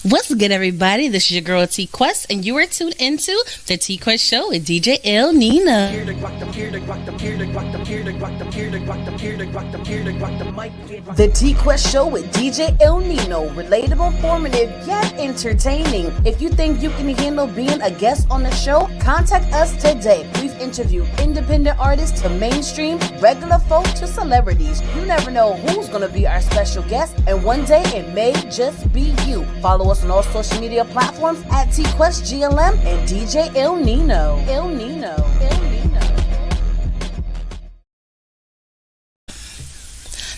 What's good, everybody? This is your girl TQuest, and you are tuned into the TQuest Show with DJ NINO. The TQuest Show with DJ NINO. Relatable, informative, yet entertaining. If you think you can handle being a guest on the show, contact us today. We've interviewed independent artists to mainstream, regular folk to celebrities. You never know who's going to be our special guest, and one day it may just be you. Follow us on all social media platforms at TQuestGLM and DJ NINO.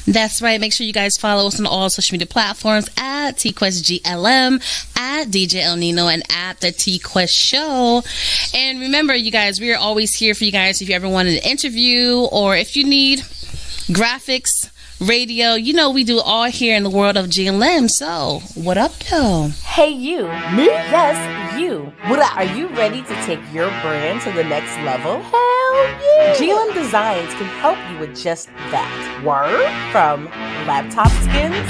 That's right. Make sure you guys follow us on all social media platforms at TQuestGLM, at DJ NINO, and at the TQuest Show. And remember, you guys, we are always here for you guys if you ever want an interview or if you need graphics, radio. You know, we do all here in the world of GLM. So, what up, though? Hey, you. Me? Yes, you. What up? Are you ready to take your brand to the next level? Hell yeah! GLM Designs can help you with just that. Word? From laptop skins?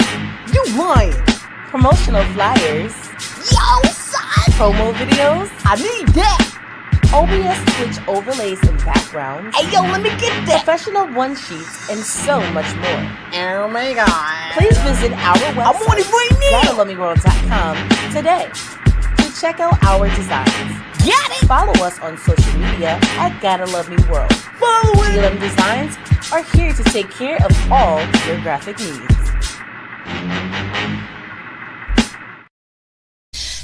You lying! Promotional flyers? Yo, son! Promo videos? I need that! OBS Twitch overlays and backgrounds. Hey, yo, let me get that! Professional one-sheets and so much more. Oh my god. Please visit our website, I'm on it right now! GottaLoveMeWorld.com today to check out our designs. Got it! Follow us on social media at Gotta Love Me World. Follow it! GLM Designs are here to take care of all your graphic needs.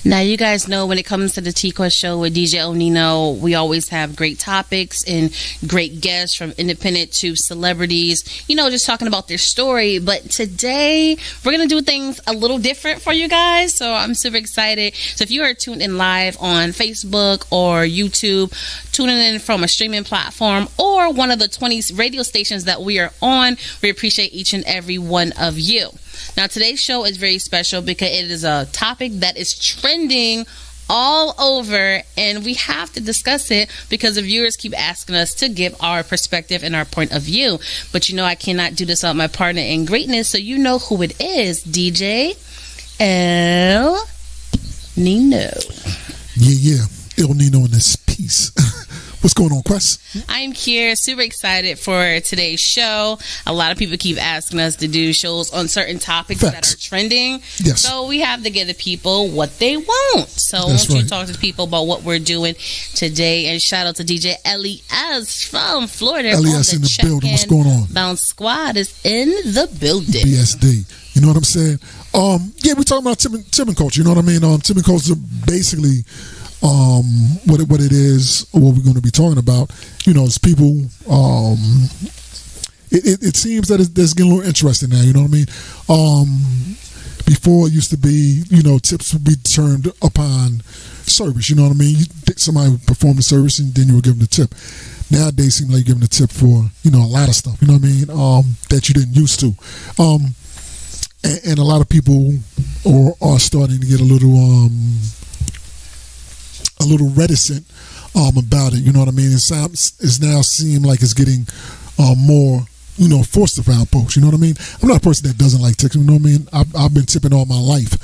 Now, you guys know when it comes to the TQuest Show with DJ NINO, we always have great topics and great guests from independent to celebrities, you know, just talking about their story. But today, we're going to do things a little different for you guys. So I'm super excited. So if you are tuned in live on Facebook or YouTube, tuning in from a streaming platform or one of the 20 radio stations that we are on, we appreciate each and every one of you. Now, today's show is very special because it is a topic that is trending all over, and we have to discuss it because the viewers keep asking us to give our perspective and our point of view. But you know, I cannot do this without my partner in greatness, so you know who it is, DJ NINO. Yeah, NINO in this piece. What's going on, Quest? I'm here, super excited for today's show. A lot of people keep asking us to do shows on certain topics that are trending. Yes. So we have to give the people what they want. So I want you to talk to people about what we're doing today. And shout out to DJ Elias from Florida. Elias in the building. What's going on? Bounce Squad is in the building. BSD. You know what I'm saying? Yeah, we're talking about tipping culture. You know what I mean? Tipping culture basically... what it is, what we're going to be talking about, you know, is people, it seems that it's getting a little interesting now, you know what I mean? Before it used to be, you know, tips would be turned upon service, you know what I mean? Somebody would perform the service and then you would give them the tip. Nowadays, it seems like you're giving a tip for, you know, a lot of stuff, you know what I mean, that you didn't used to. And a lot of people are starting to get a little reticent about it, you know what I mean? It's now seem like it's getting more, you know, forced around folks, you know what I mean? I'm not a person that doesn't like tipping, you know what I mean? I've been tipping all my life,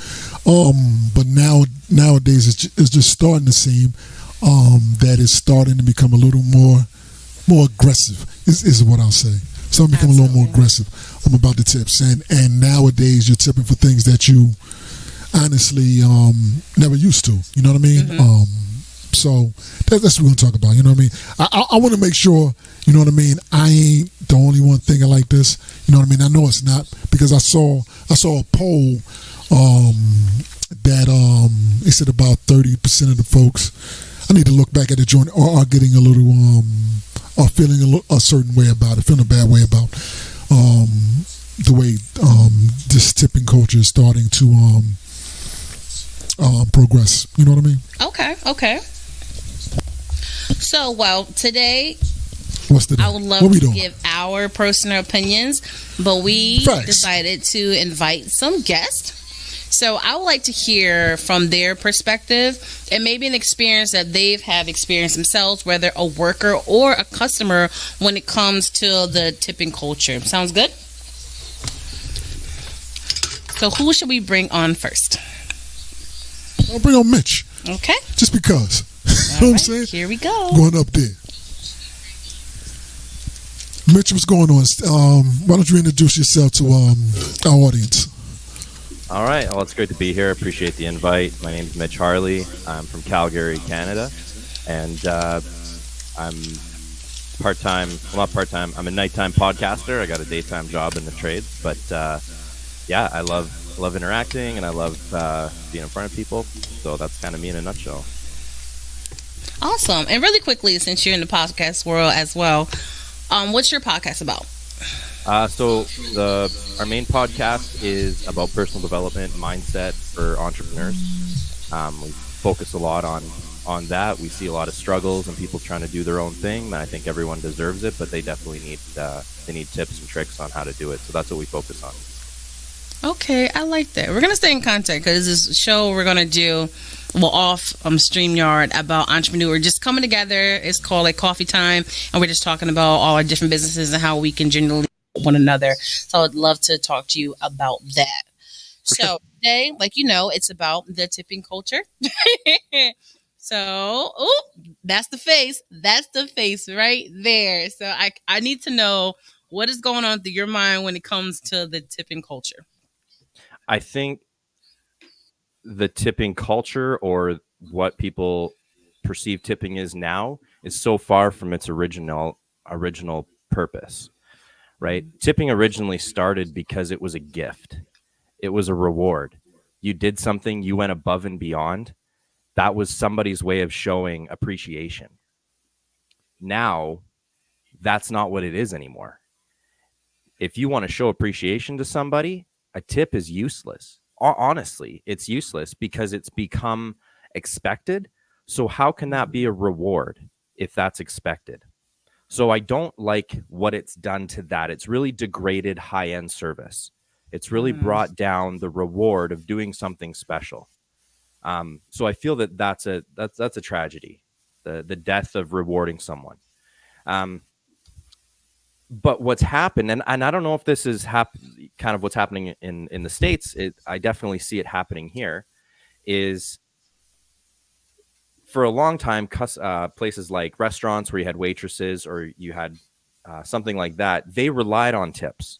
but nowadays it's just starting to seem that it's starting to become a little more aggressive is what I'll say. So I'm becoming a little more aggressive about the tips, and nowadays you're tipping for things that you honestly never used to, you know what I mean? Mm-hmm. So that's what we're going to talk about, you know what I mean? I want to make sure, you know what I mean, I ain't the only one thinking like this, you know what I mean? I know it's not, because I saw a poll that it said about 30% of the folks, I need to look back at the joint, are getting a little are feeling a certain way about it, feeling a bad way about the way this tipping culture is starting to progress, you know what I mean? Okay. So, well, today I would love to give our personal opinions, but we decided to invite some guests. So I would like to hear from their perspective and maybe an experience that they've experienced themselves, whether a worker or a customer, when it comes to the tipping culture. Sounds good? So who should we bring on first? I'll bring on Mitch. Okay. Just because. You know what I'm saying? Here we go. Going up there. Mitch, what's going on? Why don't you introduce yourself to our audience? All right. Well, it's great to be here. Appreciate the invite. My name is Mitch Harley. I'm from Calgary, Canada. And I'm part-time, well, not part-time. I'm a nighttime podcaster. I got a daytime job in the trades. But, yeah, I love interacting, and I love being in front of people. So that's kind of me in a nutshell. Awesome. And really quickly, since you're in the podcast world as well, what's your podcast about? So our main podcast is about personal development, mindset for entrepreneurs. We focus a lot on that. We see a lot of struggles and people trying to do their own thing. And I think everyone deserves it, but they definitely need tips and tricks on how to do it. So that's what we focus on. Okay, I like that. We're gonna stay in contact because this show we're gonna do off StreamYard about entrepreneur just coming together. It's called like Coffee Time, and we're just talking about all our different businesses and how we can generally help one another. So I'd love to talk to you about that. So today, like it's about the tipping culture. So, that's the face. That's the face right there. So I need to know what is going on through your mind when it comes to the tipping culture. I think the tipping culture, or what people perceive tipping is now, is so far from its original purpose, right? Tipping originally started because it was a gift. It was a reward. You did something, you went above and beyond. That was somebody's way of showing appreciation. Now, that's not what it is anymore. If you want to show appreciation to somebody, a tip is useless. Honestly, it's useless because it's become expected. So how can that be a reward if that's expected? So I don't like what it's done to that. It's really degraded high-end service. It's really brought down the reward of doing something special. So I feel that's a tragedy, the death of rewarding someone. But what's happened, and I don't know if this is kind of what's happening in the States, I definitely see it happening here, is for a long time, places like restaurants where you had waitresses or you had something like that, they relied on tips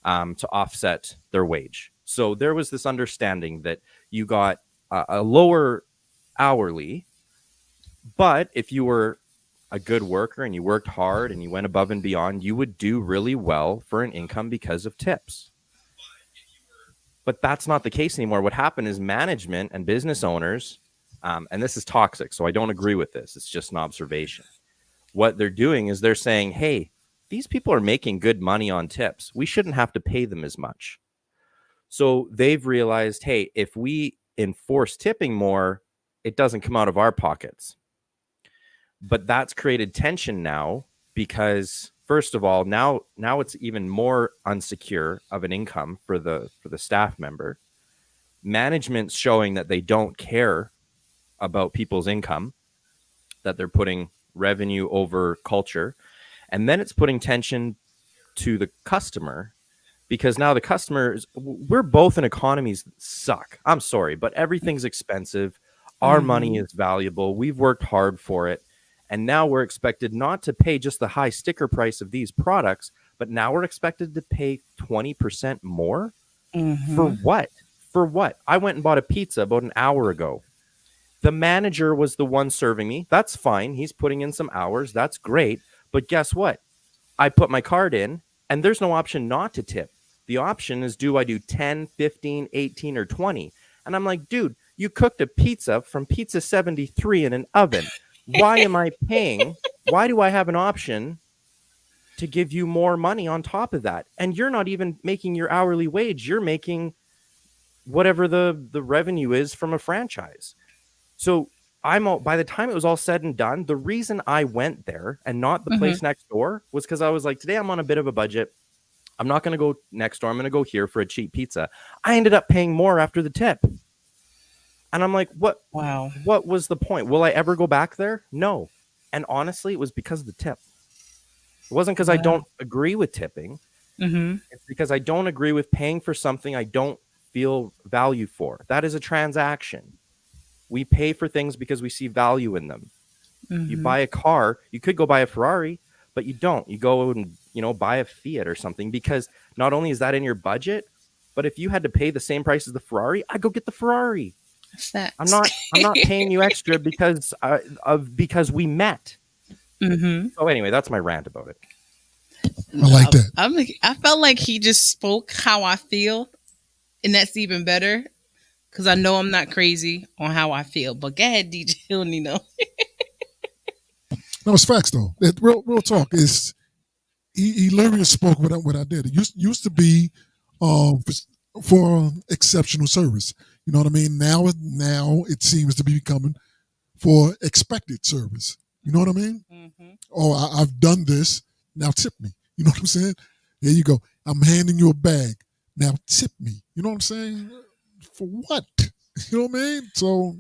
to offset their wage. So there was this understanding that you got a lower hourly, but if you were a good worker and you worked hard and you went above and beyond, you would do really well for an income because of tips. But that's not the case anymore. What happened is management and business owners, and this is toxic, so I don't agree with this. It's just an observation. What they're doing is they're saying, hey, these people are making good money on tips. We shouldn't have to pay them as much. So they've realized, hey, if we enforce tipping more, it doesn't come out of our pockets. But that's created tension now because, first of all, now it's even more unsecure of an income for the staff member. Management's showing that they don't care about people's income, that they're putting revenue over culture. And then it's putting tension to the customer because now the customers, we're both in economies that suck. I'm sorry, but everything's expensive. Our money is valuable. We've worked hard for it. And now we're expected not to pay just the high sticker price of these products, but now we're expected to pay 20% more? For what? For what? I went and bought a pizza about an hour ago. The manager was the one serving me. That's fine. He's putting in some hours. That's great. But guess what? I put my card in, and there's no option not to tip. The option is, do I do 10, 15, 18, or 20? And I'm like, dude, you cooked a pizza from Pizza 73 in an oven. Why am I paying? Why do I have an option to give you more money on top of that? And you're not even making your hourly wage. You're making whatever the revenue is from a franchise. So by the time it was all said and done, the reason I went there and not the place next door was because I was like, today I'm on a bit of a budget. I'm not going to go next door. I'm going to go here for a cheap pizza. I ended up paying more after the tip. And I'm like, what? Wow. What was the point? Will I ever go back there? No. And honestly, it was because of the tip. It wasn't because I don't agree with tipping. It's because I don't agree with paying for something I don't feel value for. That is a transaction. We pay for things because we see value in them. Mm-hmm. You buy a car, you could go buy a Ferrari, but you don't. You go and, buy a Fiat or something, because not only is that in your budget, but if you had to pay the same price as the Ferrari, I'd go get the Ferrari. Facts. I'm not paying you extra because we met. Mm-hmm. So anyway, that's my rant about it. I like that. I felt like he just spoke how I feel, and that's even better because I know I'm not crazy on how I feel. But go ahead, DJ NINO. No, it's facts though. Real talk is he literally spoke what I did. It used to be for exceptional service. You know what I mean? Now it seems to be becoming for expected service. You know what I mean? Mm-hmm. Oh, I've done this. Now tip me. You know what I'm saying? There you go. I'm handing you a bag. Now tip me. You know what I'm saying? For what? You know what I mean? So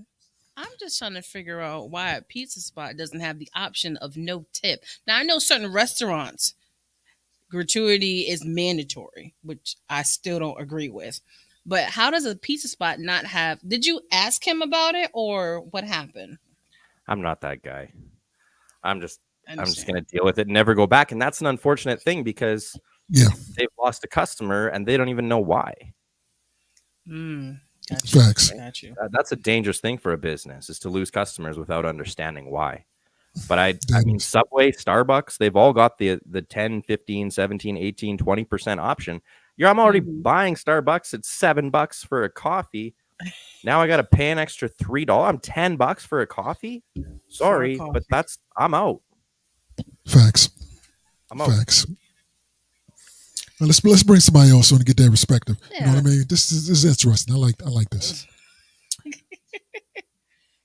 I'm just trying to figure out why a pizza spot doesn't have the option of no tip. Now, I know certain restaurants, gratuity is mandatory, which I still don't agree with. But how does a pizza spot not have... Did you ask him about it, or what happened? I'm not that guy. I'm just Understand. going to deal with it and never go back. And that's an unfortunate thing, because they've lost a customer and they don't even know why. Gotcha. Facts. Got you. That's a dangerous thing for a business, is to lose customers without understanding why. But I mean, Subway, Starbucks, they've all got the 10, 15, 17, 18, 20% option. I'm already buying Starbucks at $7 for a coffee. Now I got to pay an extra $3. I'm $10 for a coffee. Sorry, but I'm out. Facts. I'm out. Facts. Now let's bring somebody else on to get their perspective. Yeah. You know what I mean? This is interesting. I like this.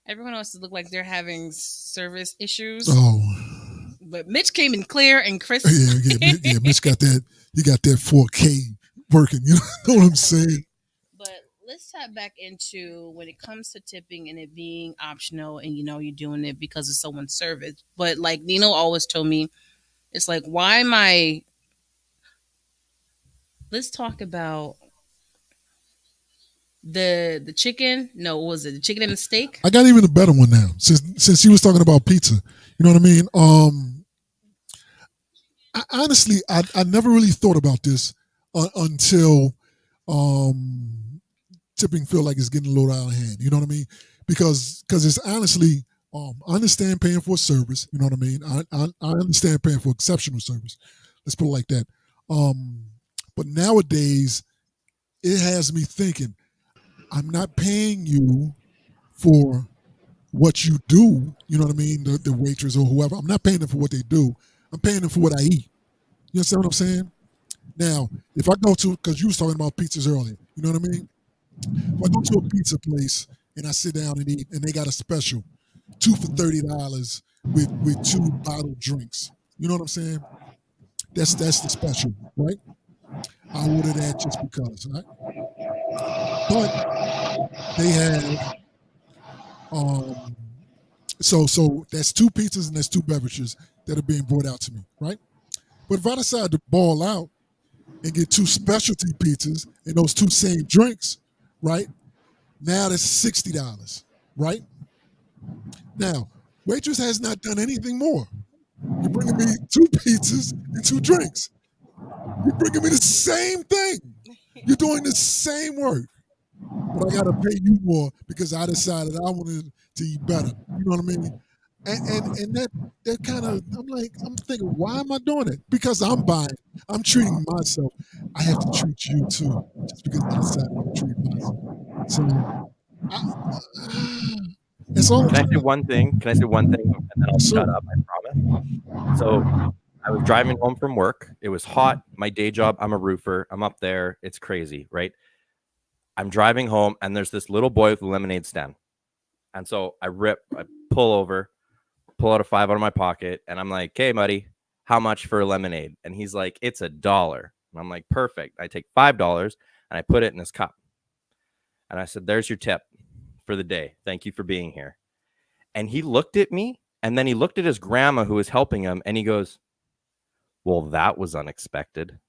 Everyone else look like they're having service issues. Oh, but Mitch came in clear and crisp. Yeah. Mitch got that. He got that 4K working. You know what I'm saying? But let's tap back into when it comes to tipping and it being optional, and you're doing it because of someone's service. But like NINO always told me, it's like, why am I? Let's talk about the chicken. No, what was it? The chicken and the steak? I got even a better one now. Since he was talking about pizza, you know what I mean? Honestly, I never really thought about this until tipping feel like it's getting a little out of hand. You know what I mean? Because it's honestly, I understand paying for a service. You know what I mean? I understand paying for exceptional service. Let's put it like that. But nowadays, it has me thinking, I'm not paying you for what you do. You know what I mean? The waitress or whoever. I'm not paying them for what they do. I'm paying them for what I eat. You understand what I'm saying? Now, if I go to, because you was talking about pizzas earlier, you know what I mean? If I go to a pizza place and I sit down and eat, and they got a special, 2 for $30 with 2 bottled drinks. You know what I'm saying? That's the special, right? I order that just because, right? But they have, so that's 2 pizzas and that's 2 beverages that are being brought out to me, right? But if I decide to ball out and get 2 specialty pizzas and those 2 same drinks, right? Now that's $60, right? Now, waitress has not done anything more. You're bringing me 2 pizzas and 2 drinks. You're bringing me the same thing. You're doing the same work. But I got to pay you more because I decided I wanted to eat better. You know what I mean? And that kind of, I'm thinking, why am I doing it? Because I'm buying. I'm treating myself. I have to treat you too, just because I decided to treat myself. So, it's all. Can I say one thing? And then I'll shut up, I promise. So I was driving home from work. It was hot. My day job, I'm a roofer. I'm up there. It's crazy, right? I'm driving home, and there's this little boy with a lemonade stand. And so I pull over, pull out a $5 out of my pocket, and I'm like, "Hey, buddy, how much for a lemonade?" And he's like, "It's $1." And I'm like, "Perfect." I take $5 and I put it in his cup. And I said, "There's your tip for the day. Thank you for being here." And he looked at me, and then he looked at his grandma who was helping him, and he goes, "Well, that was unexpected."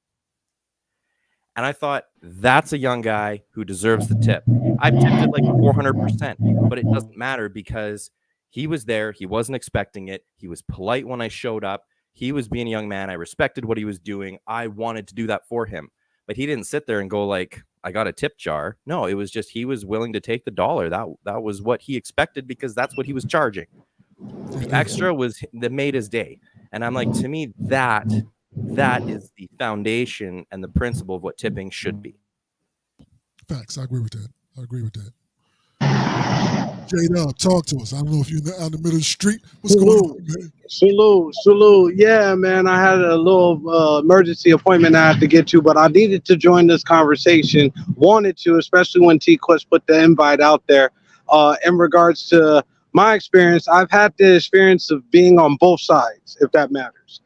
And I thought, that's a young guy who deserves the tip. I've tipped it like 400%, but it doesn't matter because he was there. He wasn't expecting it. He was polite when I showed up. He was being a young man. I respected what he was doing. I wanted to do that for him. But he didn't sit there and go like, I got a tip jar. No, it was just he was willing to take the dollar. That was what he expected because that's what he was charging. The extra was that made his day. And I'm like, to me, that is the foundation and the principle of what tipping should be. Facts. I agree with that. J-Dub, talk to us. I don't know if you're out in the middle of the street. What's going on, man? Salute. Yeah, man, I had a little emergency appointment I had to get to, but I needed to join this conversation. Wanted to, especially when TQuest put the invite out there. In regards to my experience, I've had the experience of being on both sides, if that matters.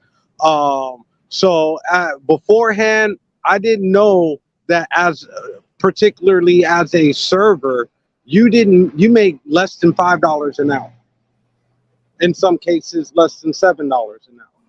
So beforehand, I didn't know that particularly as a server, you make less than $5 an hour. In some cases, less than $7 an hour.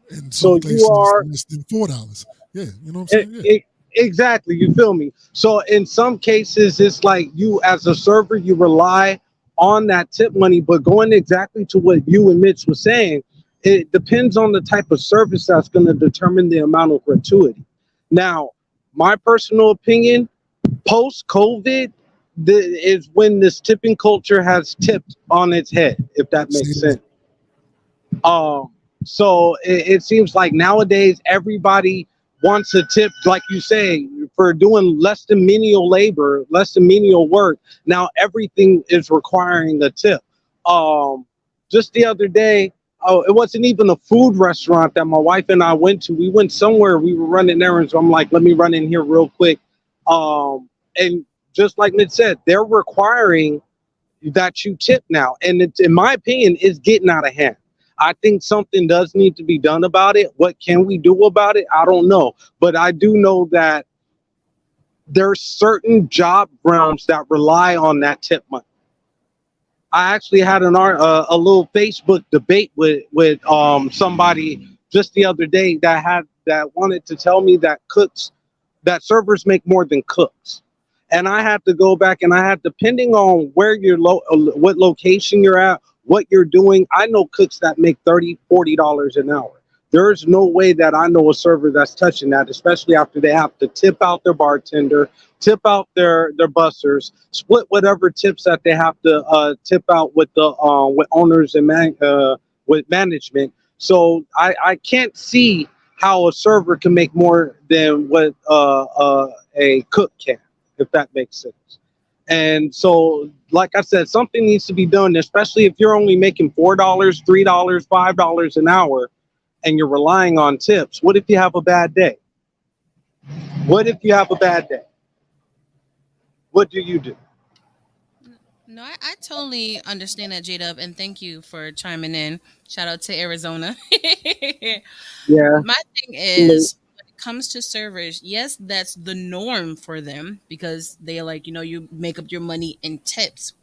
In so some you are less than $4. Yeah, you know what I'm saying? Yeah. Exactly. You feel me? So in some cases, it's like you as a server, you rely on that tip money. But going exactly to what you and Mitch was saying, it depends on the type of service that's going to determine the amount of gratuity. Now, my personal opinion, post-COVID, is when this tipping culture has tipped on its head, if that makes sense. So it seems like nowadays everybody wants a tip, like you say, for doing less than menial labor, less than menial work. Now everything is requiring a tip. Just the other day, it wasn't even a food restaurant that my wife and I went to. We went somewhere, we were running errands. So I'm like, let me run in here real quick. And just like Mitch said, they're requiring that you tip now. And it's, in my opinion, it's getting out of hand. I think something does need to be done about it. What can we do about it? I don't know. But I do know that there's certain job grounds that rely on that tip money. I actually had a little Facebook debate with somebody just the other day that wanted to tell me that servers make more than cooks. And I had to go back and depending on where what location you're at, what you're doing, I know cooks that make $30, $40 an hour. There's no way that I know a server that's touching that, especially after they have to tip out their bartender, tip out their bussers, split whatever tips that they have to tip out with the with owners and with management. So I can't see how a server can make more than what a cook can, if that makes sense. And so, like I said, something needs to be done, especially if you're only making $4, $3, $5 an hour and you're relying on tips. What if you have a bad day? What if you have a bad day? What do you do? No, I totally understand that, J-Dub, and thank you for chiming in. Shout out to Arizona. Yeah. My thing is, when it comes to servers, yes, that's the norm for them because they're like, you make up your money in tips.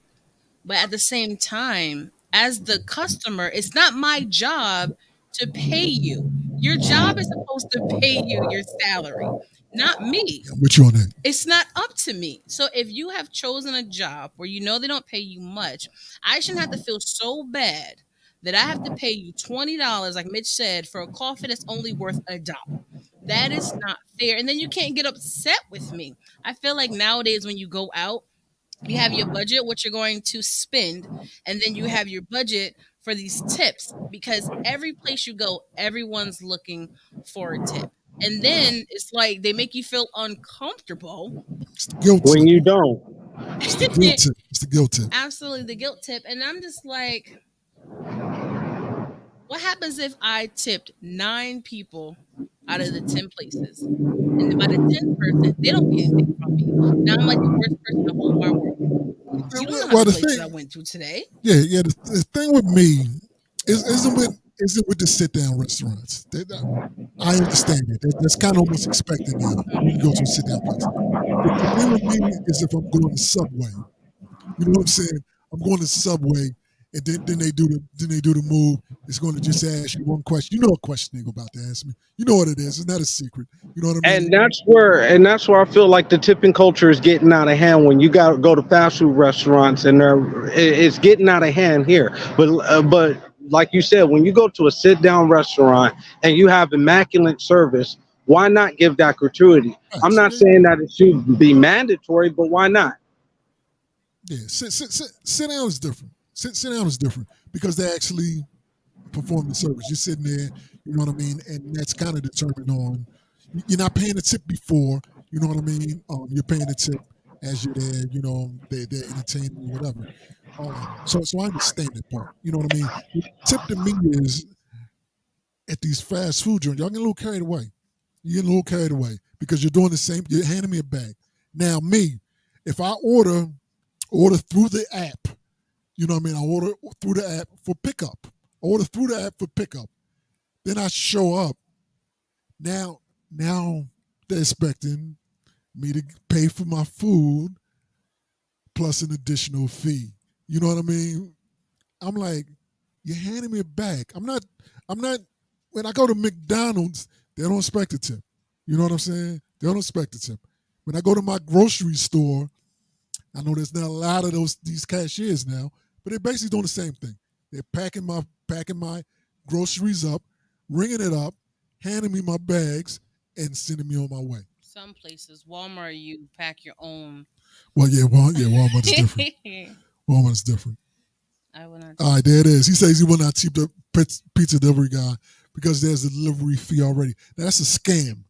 But at the same time, as the customer, it's not my job to pay you. Your job is supposed to pay you your salary, not me. With you on that. It's not up to me. So if you have chosen a job where they don't pay you much, I shouldn't have to feel so bad that I have to pay you $20, like Mitch said, for a coffee that's only worth $1. That is not fair. And then you can't get upset with me. I feel like nowadays when you go out, you have your budget, what you're going to spend, and then you have your budget for these tips because every place you go, everyone's looking for a tip. And then it's like they make you feel uncomfortable. When you don't. It's the guilt tip. It's the guilt tip. Absolutely, the guilt tip. And I'm just like, what happens if I tipped 9 people out of the 10 places? And by the 10th person, they don't get anything from me. Now I'm like the worst person in the whole wide world. You don't know how the places I went to today. Yeah. The thing with me isn't with the sit down restaurants. I understand it. That's kind of almost expected now when you go to a sit down place. But the thing with me is if I'm going to Subway. You know what I'm saying? I'm going to Subway And then they do the move. It's going to just ask you one question. You know what question they're about to ask me. You know what it is. It's not a secret. You know what I mean? And that's where I feel like the tipping culture is getting out of hand. When you got to go to fast food restaurants, and it's getting out of hand here. But like you said, when you go to a sit down restaurant and you have immaculate service, why not give that gratuity? I'm Right. not saying that it should be mandatory, but why not? Yeah. Sit down is different. Sit down is different because they actually perform the service. You're sitting there, you know what I mean, and that's kind of determined on. You're not paying the tip before, you know what I mean. You're paying the tip as you're there. You know, they're entertaining you, whatever. So I understand that part. You know what I mean. Tip to me is at these fast food joints, y'all get a little carried away. You get a little carried away because you're doing the same. You're handing me a bag. Now me, if I order through the app, you know what I mean. I order through the app for pickup. I order through the app for pickup. Then I show up. Now they're expecting me to pay for my food plus an additional fee. You know what I mean? I'm like, you're handing me a bag. I'm not when I go to McDonald's, they don't expect a tip. You know what I'm saying? They don't expect a tip. When I go to my grocery store, I know there's not a lot of these cashiers now, but they're basically doing the same thing. They're packing my groceries up, ringing it up, handing me my bags, and sending me on my way. Some places, Walmart, you pack your own. Well, Walmart is different. Walmart is different. I will not. All right, there it is. He says he will not tip the pizza delivery guy because there's a delivery fee already. Now, that's a scam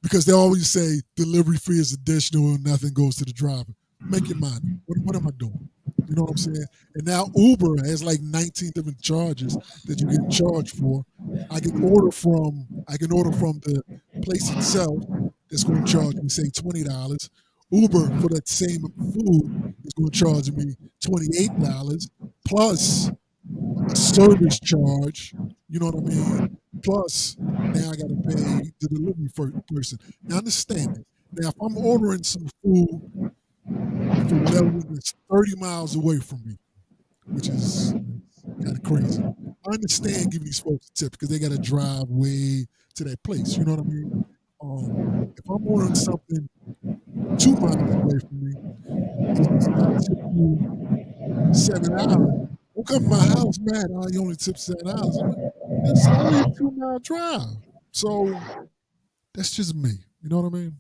because they always say delivery fee is additional and nothing goes to the driver. Make your mind. What am I doing? You know what I'm saying? And now Uber has like 19 different charges that you get charged for. I can order from the place itself that's going to charge me say $20. Uber for that same food is going to charge me $28 plus a service charge. You know what I mean? Plus now I got to pay the delivery person. Now understand it. Now if I'm ordering some food for whatever reason, it's 30 miles away from me, which is kind of crazy. I understand giving these folks a tip because they got to drive way to that place. You know what I mean? If I'm ordering something 2 miles away from me, I tip you $7. Don't come to my house, man. You only tip $7. It's only a 2 mile drive. So that's just me. You know what I mean?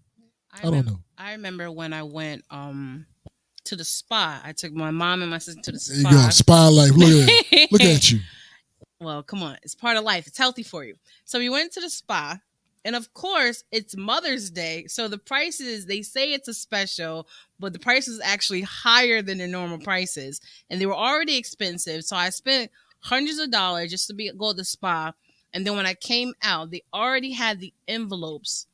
I don't know. I remember when I went to the spa. I took my mom and my sister to the spa. There you go, spa life. Look at it. Look at you. Well, come on. It's part of life. It's healthy for you. So we went to the spa. And of course, it's Mother's Day. So the prices, they say it's a special, but the price is actually higher than their normal prices. And they were already expensive. So I spent hundreds of dollars just to go to the spa. And then when I came out, they already had the envelopes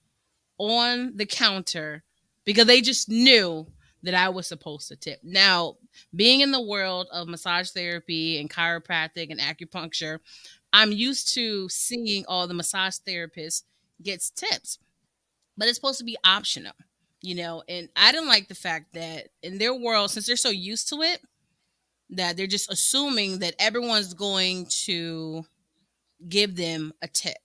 on the counter because they just knew that I was supposed to tip. Now, being in the world of massage therapy and chiropractic and acupuncture, I'm used to seeing all the massage therapists gets tips, but it's supposed to be optional, and I didn't like the fact that in their world, since they're so used to it, that they're just assuming that everyone's going to give them a tip.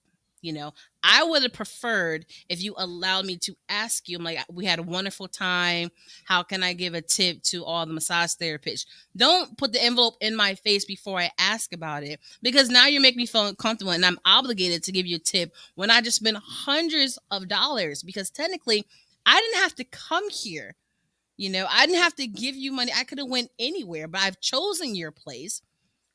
I would have preferred if you allowed me to ask you. I'm like, we had a wonderful time. How can I give a tip to all the massage therapists? Don't put the envelope in my face before I ask about it, because now you're making me feel uncomfortable and I'm obligated to give you a tip when I just spent hundreds of dollars, because technically I didn't have to come here. I didn't have to give you money. I could have went anywhere, but I've chosen your place.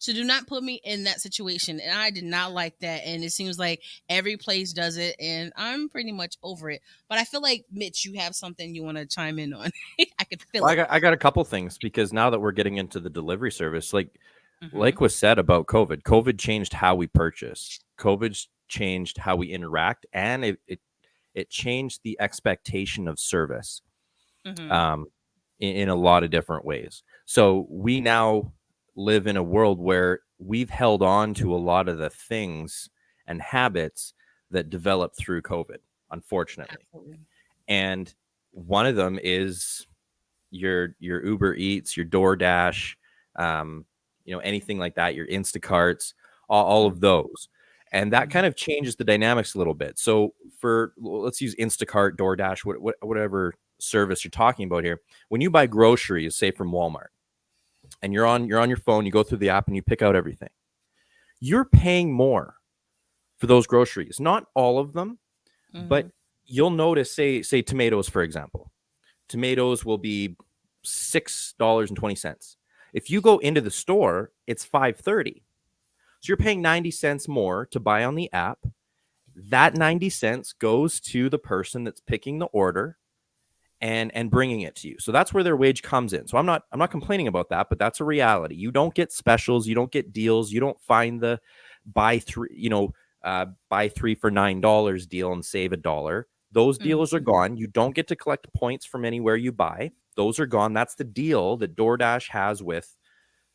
So do not put me in that situation. And I did not like that. And it seems like every place does it. And I'm pretty much over it. But I feel like, Mitch, you have something you want to chime in on. I could feel it. I got a couple things, because now that we're getting into the delivery service, like was said about COVID changed how we purchase. COVID changed how we interact. And it changed the expectation of service in a lot of different ways. So we now live in a world where we've held on to a lot of the things and habits that developed through COVID, unfortunately. Absolutely. And one of them is your Uber Eats, your DoorDash, anything like that, your Instacarts, all of those. And that kind of changes the dynamics a little bit. So let's use Instacart, DoorDash, whatever service you're talking about here. When you buy groceries, say from Walmart, and you're on your phone, you go through the app and you pick out everything, you're paying more for those groceries. Not all of them, but you'll notice, say tomatoes, for example. Tomatoes will be $6.20. If you go into the store, it's $5.30. So you're paying 90 cents more to buy on the app. That 90 cents goes to the person that's picking the order and bringing it to you. So that's where their wage comes in. So I'm not complaining about that, but that's a reality. You don't get specials, you don't get deals, you don't find the buy three for $9 deal and save $1. Those deals are gone. You don't get to collect points from anywhere you buy. Those are gone. That's the deal that DoorDash has with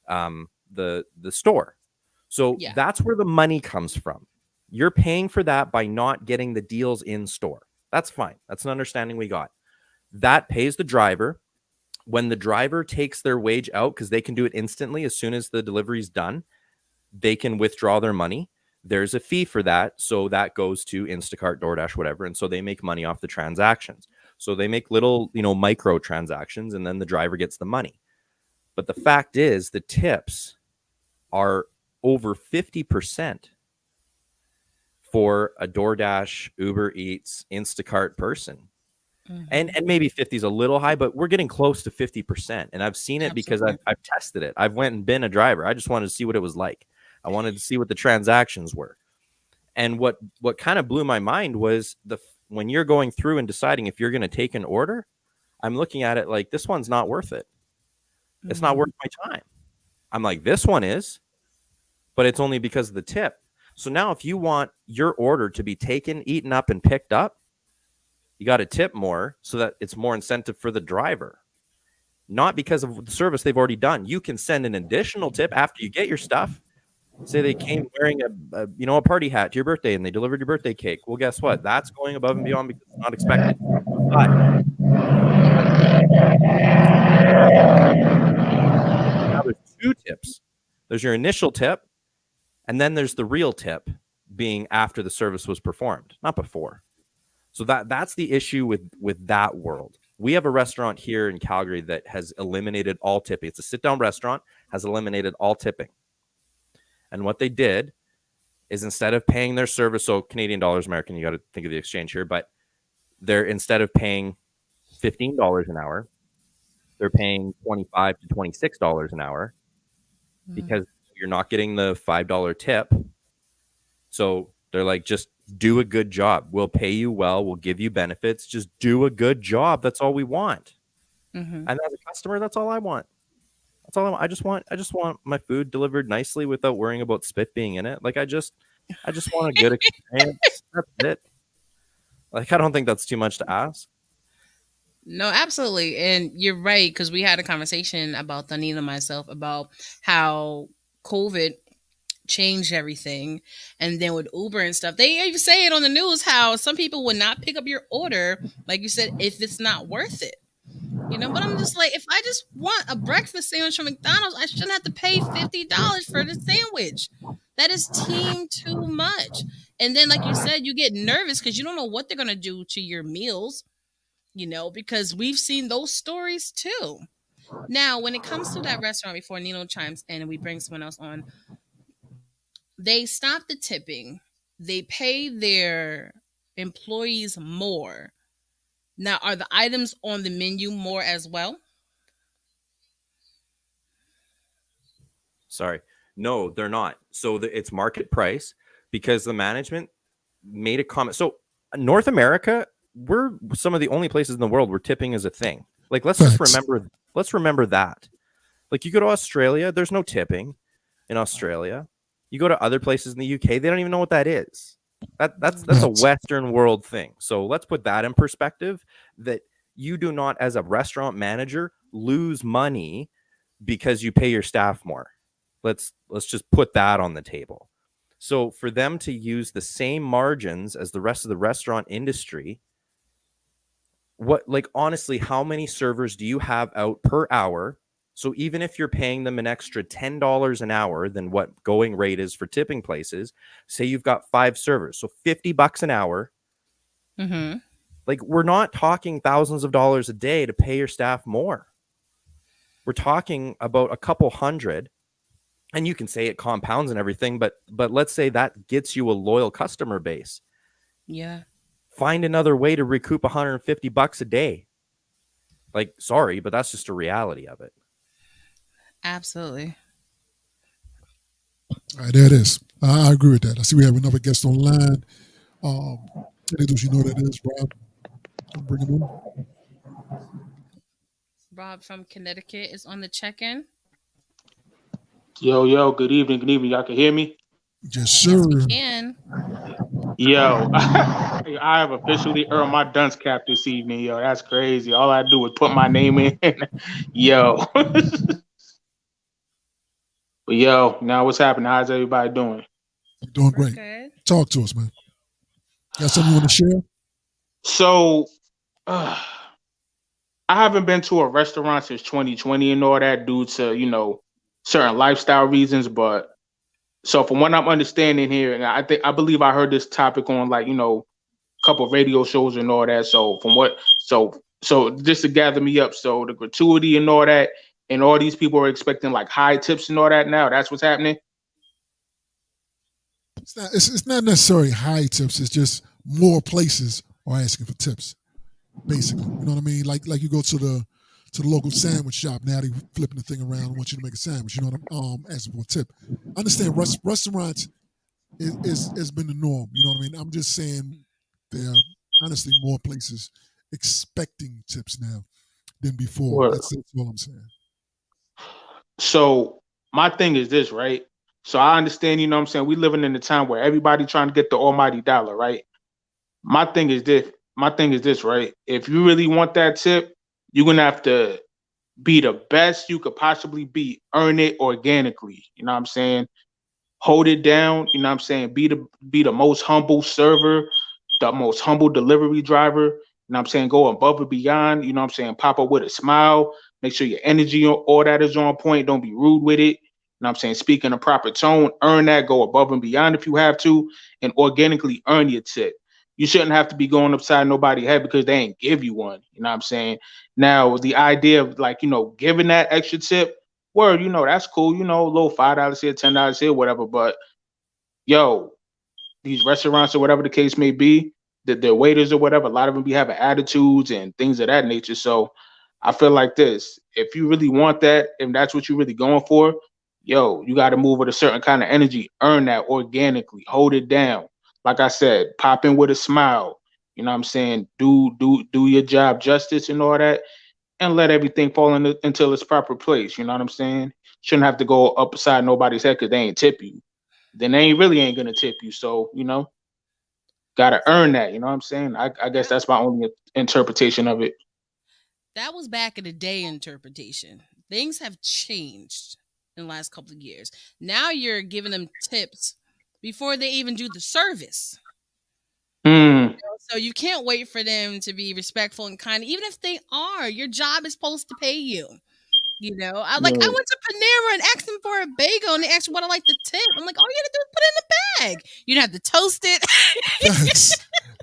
the store. So that's where the money comes from. You're paying for that by not getting the deals in store. That's fine. That's an understanding we got. That pays the driver. When the driver takes their wage out, because they can do it instantly as soon as the delivery's done, they can withdraw their money. There's a fee for that. So that goes to Instacart, DoorDash, whatever. And so they make money off the transactions. So they make little, micro transactions, and then the driver gets the money. But the fact is, the tips are over 50% for a DoorDash, Uber Eats, Instacart person. And maybe 50 is a little high, but we're getting close to 50%. And I've seen it because I've tested it. I've went and been a driver. I just wanted to see what it was like. I wanted to see what the transactions were. And what kind of blew my mind was when you're going through and deciding if you're going to take an order, I'm looking at it like, this one's not worth it. It's not worth my time. I'm like, this one is, but it's only because of the tip. So now if you want your order to be taken, eaten up, and picked up, you got to tip more so that it's more incentive for the driver. Not because of the service they've already done. You can send an additional tip after you get your stuff. Say they came wearing a party hat to your birthday and they delivered your birthday cake. Well, guess what? That's going above and beyond because it's not expected. But now there's two tips. There's your initial tip, and then there's the real tip being after the service was performed, not before. So that's the issue with that world. We have a restaurant here in Calgary that has eliminated all tipping. It's a sit-down restaurant, has eliminated all tipping. And what they did is instead of paying their service, so Canadian dollars, American, you got to think of the exchange here, but they're instead of paying $15 an hour, they're paying $25 to $26 an hour because you're not getting the $5 tip. So they're like, just do a good job. We'll pay you well. We'll give you benefits. Just do a good job. That's all we want. And as a customer, that's all I want. That's all I want. I just want my food delivered nicely without worrying about spit being in it. Like I just want a good experience. That's it. Like I don't think that's too much to ask. No, absolutely. And you're right, because we had a conversation about Danina and myself about how COVID changed everything. And then with Uber and stuff, they even say it on the news how some people would not pick up your order, like you said, if it's not worth it. But I'm just like, if I just want a breakfast sandwich from McDonald's, I shouldn't have to pay $50 for the sandwich. That is too much. And then, like you said, you get nervous because you don't know what they're going to do to your meals, because we've seen those stories too. Now, when it comes to that restaurant, before Nino chimes in and we bring someone else on, they stop the tipping. They pay their employees more. Now, are the items on the menu more as well? Sorry. No, they're not. So it's market price because the management made a comment. So North America, we're some of the only places in the world where tipping is a thing. Like, let's remember that. Like, you go to Australia, there's no tipping in Australia. You go to other places in the UK, they don't even know what that is. That's a Western world thing. So let's put that in perspective, that you do not, as a restaurant manager, lose money because you pay your staff more. Let's just put that on the table. So for them to use the same margins as the rest of the restaurant industry, honestly, how many servers do you have out per hour So even if you're paying them an extra $10 an hour than what going rate is for tipping places, say you've got 5 servers, so $50 an hour. Mm-hmm. Like, we're not talking thousands of dollars a day to pay your staff more. We're talking about a couple hundred, and you can say it compounds and everything, but let's say that gets you a loyal customer base. Yeah. Find another way to recoup $150 a day. Like, sorry, but that's just a reality of it. Absolutely. All right, there it is. I agree with that. I see we have another guest online. Does you know what that is, Rob? I'll bring him in. Rob from Connecticut is on the check-in. Yo, good evening, Y'all can hear me? Yes, sir. Yes, we can. Yo, I have officially earned my dunce cap this evening. Yo, that's crazy. All I do is put my name in. Yo. But yo, now what's happening? How's everybody doing? You're doing We're great. good. Talk to us, man. Got something you want to share? So, I haven't been to a restaurant since 2020 and all that due to, certain lifestyle reasons. But so from what I'm understanding here, and I believe I heard this topic on a couple of radio shows and all that. So so just to gather me up, so the gratuity and all that, and all these people are expecting like high tips and all that now. That's what's happening. It's not necessarily high tips. It's just more places are asking for tips, basically. You know what I mean? Like you go to the local sandwich shop. Now they flipping the thing around and want you to make a sandwich. You know what I'm asking for a tip. I understand restaurants has been the norm. You know what I mean? I'm just saying there are honestly more places expecting tips now than before. That's all I'm saying. So my thing is this, right? So I understand, what I'm saying, we living in a time where everybody trying to get the almighty dollar, right? My thing is this, right? If you really want that tip, you're gonna have to be the best you could possibly be. Earn it organically. You know what I'm saying? Hold it down. You know what I'm saying? Be the most humble server, the most humble delivery driver. You know what I'm saying? Go above and beyond. You know what I'm saying? Pop up with a smile. Make sure your energy, all that is on point. Don't be rude with it. You know what I'm saying? Speak in a proper tone. Earn that. Go above and beyond if you have to. And organically earn your tip. You shouldn't have to be going upside nobody's head because they ain't give you one. You know what I'm saying? Now, the idea of giving that extra tip, word, that's cool. A little $5 here, $10 here, whatever. But yo, these restaurants or whatever the case may be, the waiters or whatever, a lot of them be having attitudes and things of that nature. So I feel like this: if you really want that, if that's what you're really going for, yo, you got to move with a certain kind of energy. Earn that organically. Hold it down. Like I said, pop in with a smile. You know what I'm saying? Do your job justice and all that, and let everything fall until its proper place. You know what I'm saying? Shouldn't have to go upside nobody's head because they ain't tip you. Then they really ain't gonna tip you. So gotta earn that. You know what I'm saying? I guess that's my only interpretation of it. That was back in the day interpretation. Things have changed in the last couple of years. Now you're giving them tips before they even do the service. So you can't wait for them to be respectful and kind. Even if they are, your job is supposed to pay you. I went to Panera and asked them for a bagel, and they asked what I like to tip. I'm like, all you gotta do is put it in the bag. You don't have to toast it.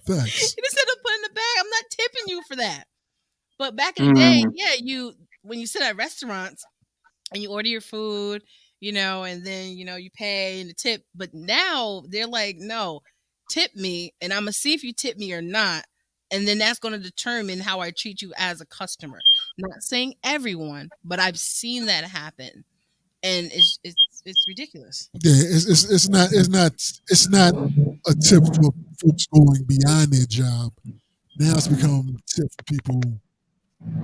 Thanks. You just have to put it in the bag. I'm not tipping you for that. But back in the day, yeah, when you sit at restaurants and you order your food, and then you pay and the tip. But now they're like, no, tip me, and I'm gonna see if you tip me or not, and then that's going to determine how I treat you as a customer. Not saying everyone, but I've seen that happen, and it's ridiculous. Yeah, it's not a tip for folks going beyond their job. Now it's become a tip for people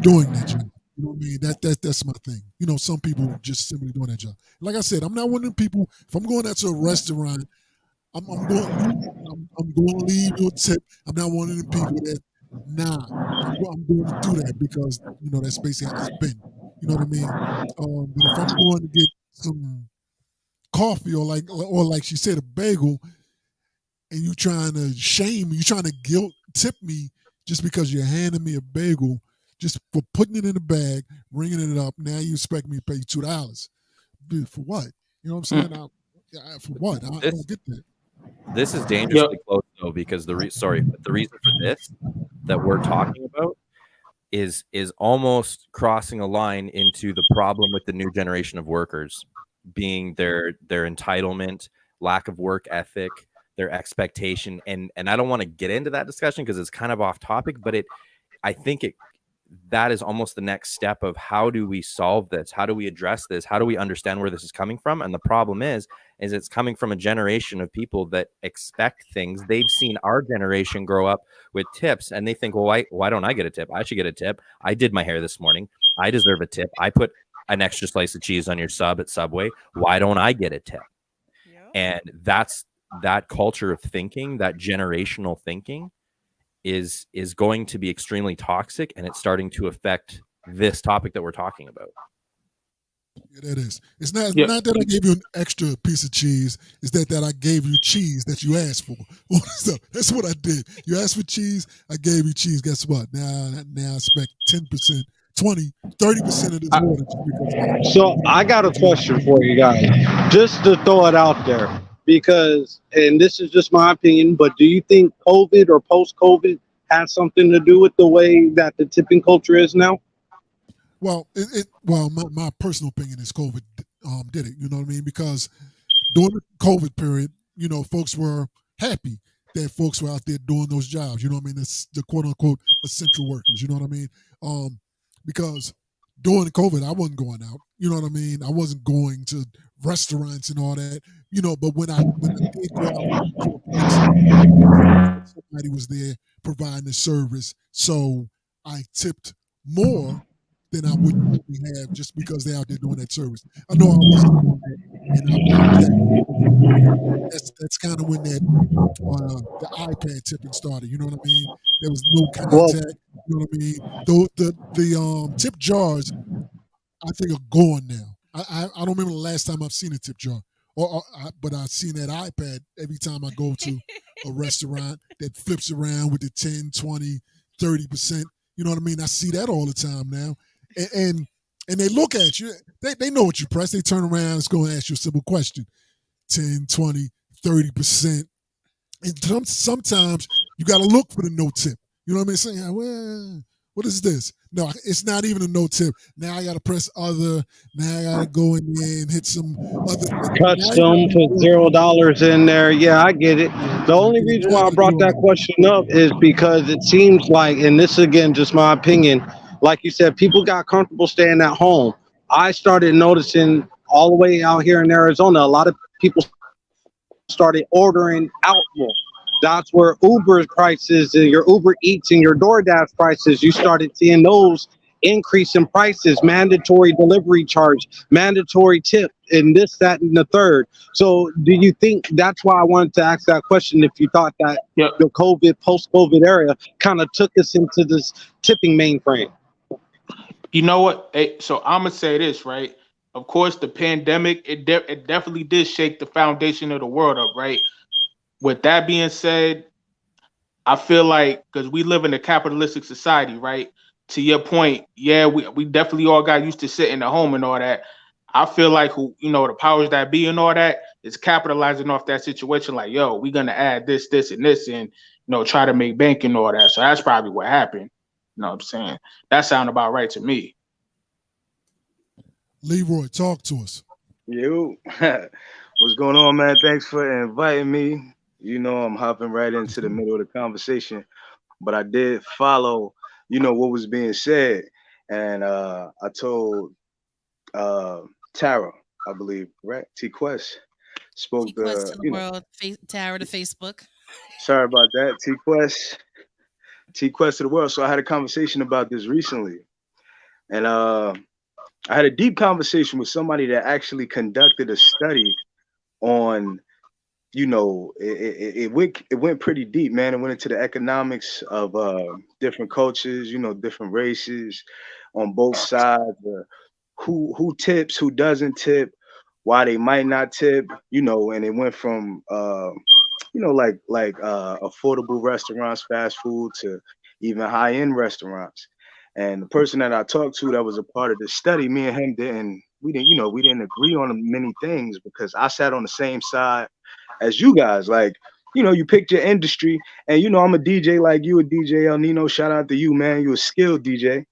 doing their job. You know what I mean? That's my thing. Some people just simply doing their job. Like I said, I'm not one of them people. If I'm going out to a restaurant, I'm going to leave you a tip. I'm not one of them people that, I'm going to do that because, that's basically how it's been. You know what I mean? But if I'm going to get some coffee or like she said, a bagel, and you trying to shame me, you trying to guilt tip me just because you're handing me a bagel, just for putting it in the bag, ringing it up. Now you expect me to pay you $2 for what? You know what I'm saying? For what? I don't get that. This is dangerously close though, because the reason for this that we're talking about is almost crossing a line into the problem with the new generation of workers being their entitlement, lack of work ethic, their expectation, and I don't want to get into that discussion because it's kind of off topic, but I think that is almost the next step of how do we solve this? How do we address this? How do we understand where this is coming from? And the problem is it's coming from a generation of people that expect things. They've seen our generation grow up with tips and they think, well, why don't I get a tip? I should get a tip. I did my hair this morning. I deserve a tip. I put an extra slice of cheese on your sub at Subway. Why don't I get a tip? Yep. And that culture of thinking, that generational thinking, is going to be extremely toxic, and it's starting to affect this topic that we're talking about. Yeah, that is. It's not that I gave you an extra piece of cheese. It's that I gave you cheese that you asked for. That's what I did. You asked for cheese, I gave you cheese. Guess what? Now I expect 10%, 20, 30% of this order. So I got a question for you guys, just to throw it out there. Because, and this is just my opinion, but do you think COVID or post-COVID has something to do with the way that the tipping culture is now? Well, my personal opinion is COVID did it. You know what I mean? Because during the COVID period, you know, folks were happy that folks were out there doing those jobs. You know what I mean? It's the quote unquote essential workers. You know what I mean? Because during COVID, I wasn't going out. You know what I mean? I wasn't going to restaurants and all that. You know, but when I did go out to a place, somebody was there providing the service, so I tipped more than I would have just because they're out there doing that service. I know I wasn't doing that, and that's kind of when that the iPad tipping started. You know what I mean? There was no contact. You know what I mean? The tip jars, I think, are gone now. I don't remember the last time I've seen a tip jar, but I've seen that iPad every time I go to a restaurant that flips around with the 10, 20, 30%. You know what I mean? I see that all the time now. And they look at you. They know what you press. They turn around, it's going to ask you a simple question. 10, 20, 30%. And sometimes you got to look for the no tip. You know what I mean? Saying, well, what is this? No, it's not even a no tip. Now I got to press other. Now I got to go in there and hit some other. Custom, put $0 in there. Yeah, I get it. The only reason why I brought that question up is because it seems like, and this again, just my opinion, like you said, people got comfortable staying at home. I started noticing all the way out here in Arizona, a lot of people started ordering out more. That's where Uber prices, your Uber Eats and your DoorDash prices, you started seeing those increase in prices, mandatory delivery charge, mandatory tip, and this, that, and the third. So do you think that's why I wanted to ask that question, if you thought that the COVID, post-COVID era kind of took us into this tipping mainframe? You know what? Hey, so I'm going to say this, right? Of course, the pandemic, it definitely did shake the foundation of the world up, right? With that being said, I feel like, because we live in a capitalistic society, right? To your point, yeah, we definitely all got used to sitting at home and all that. I feel like, the powers that be and all that is capitalizing off that situation. Like, yo, we're going to add this, and this, and, try to make bank and all that. So that's probably what happened. You know what I'm saying? That sounds about right to me. Leroy, talk to us. Yo, what's going on, man? Thanks for inviting me. I'm hopping right into the middle of the conversation, but I did follow, what was being said. And I told Tara, I believe, right? TQuest spoke TQuest to the world, Tara to Facebook. Sorry about that. TQuest to the world. So I had a conversation about this recently. And I had a deep conversation with somebody that actually conducted a study on, it went pretty deep, man. It went into the economics of different cultures, different races on both sides, who tips, who doesn't tip, why they might not tip, and it went from like affordable restaurants, fast food, to even high-end restaurants. And the person that I talked to that was a part of the study, me and him we didn't agree on many things because I sat on the same side as you guys. Like, you picked your industry, and I'm a DJ like you, a DJ El Nino. Shout out to you, man. You a skilled DJ,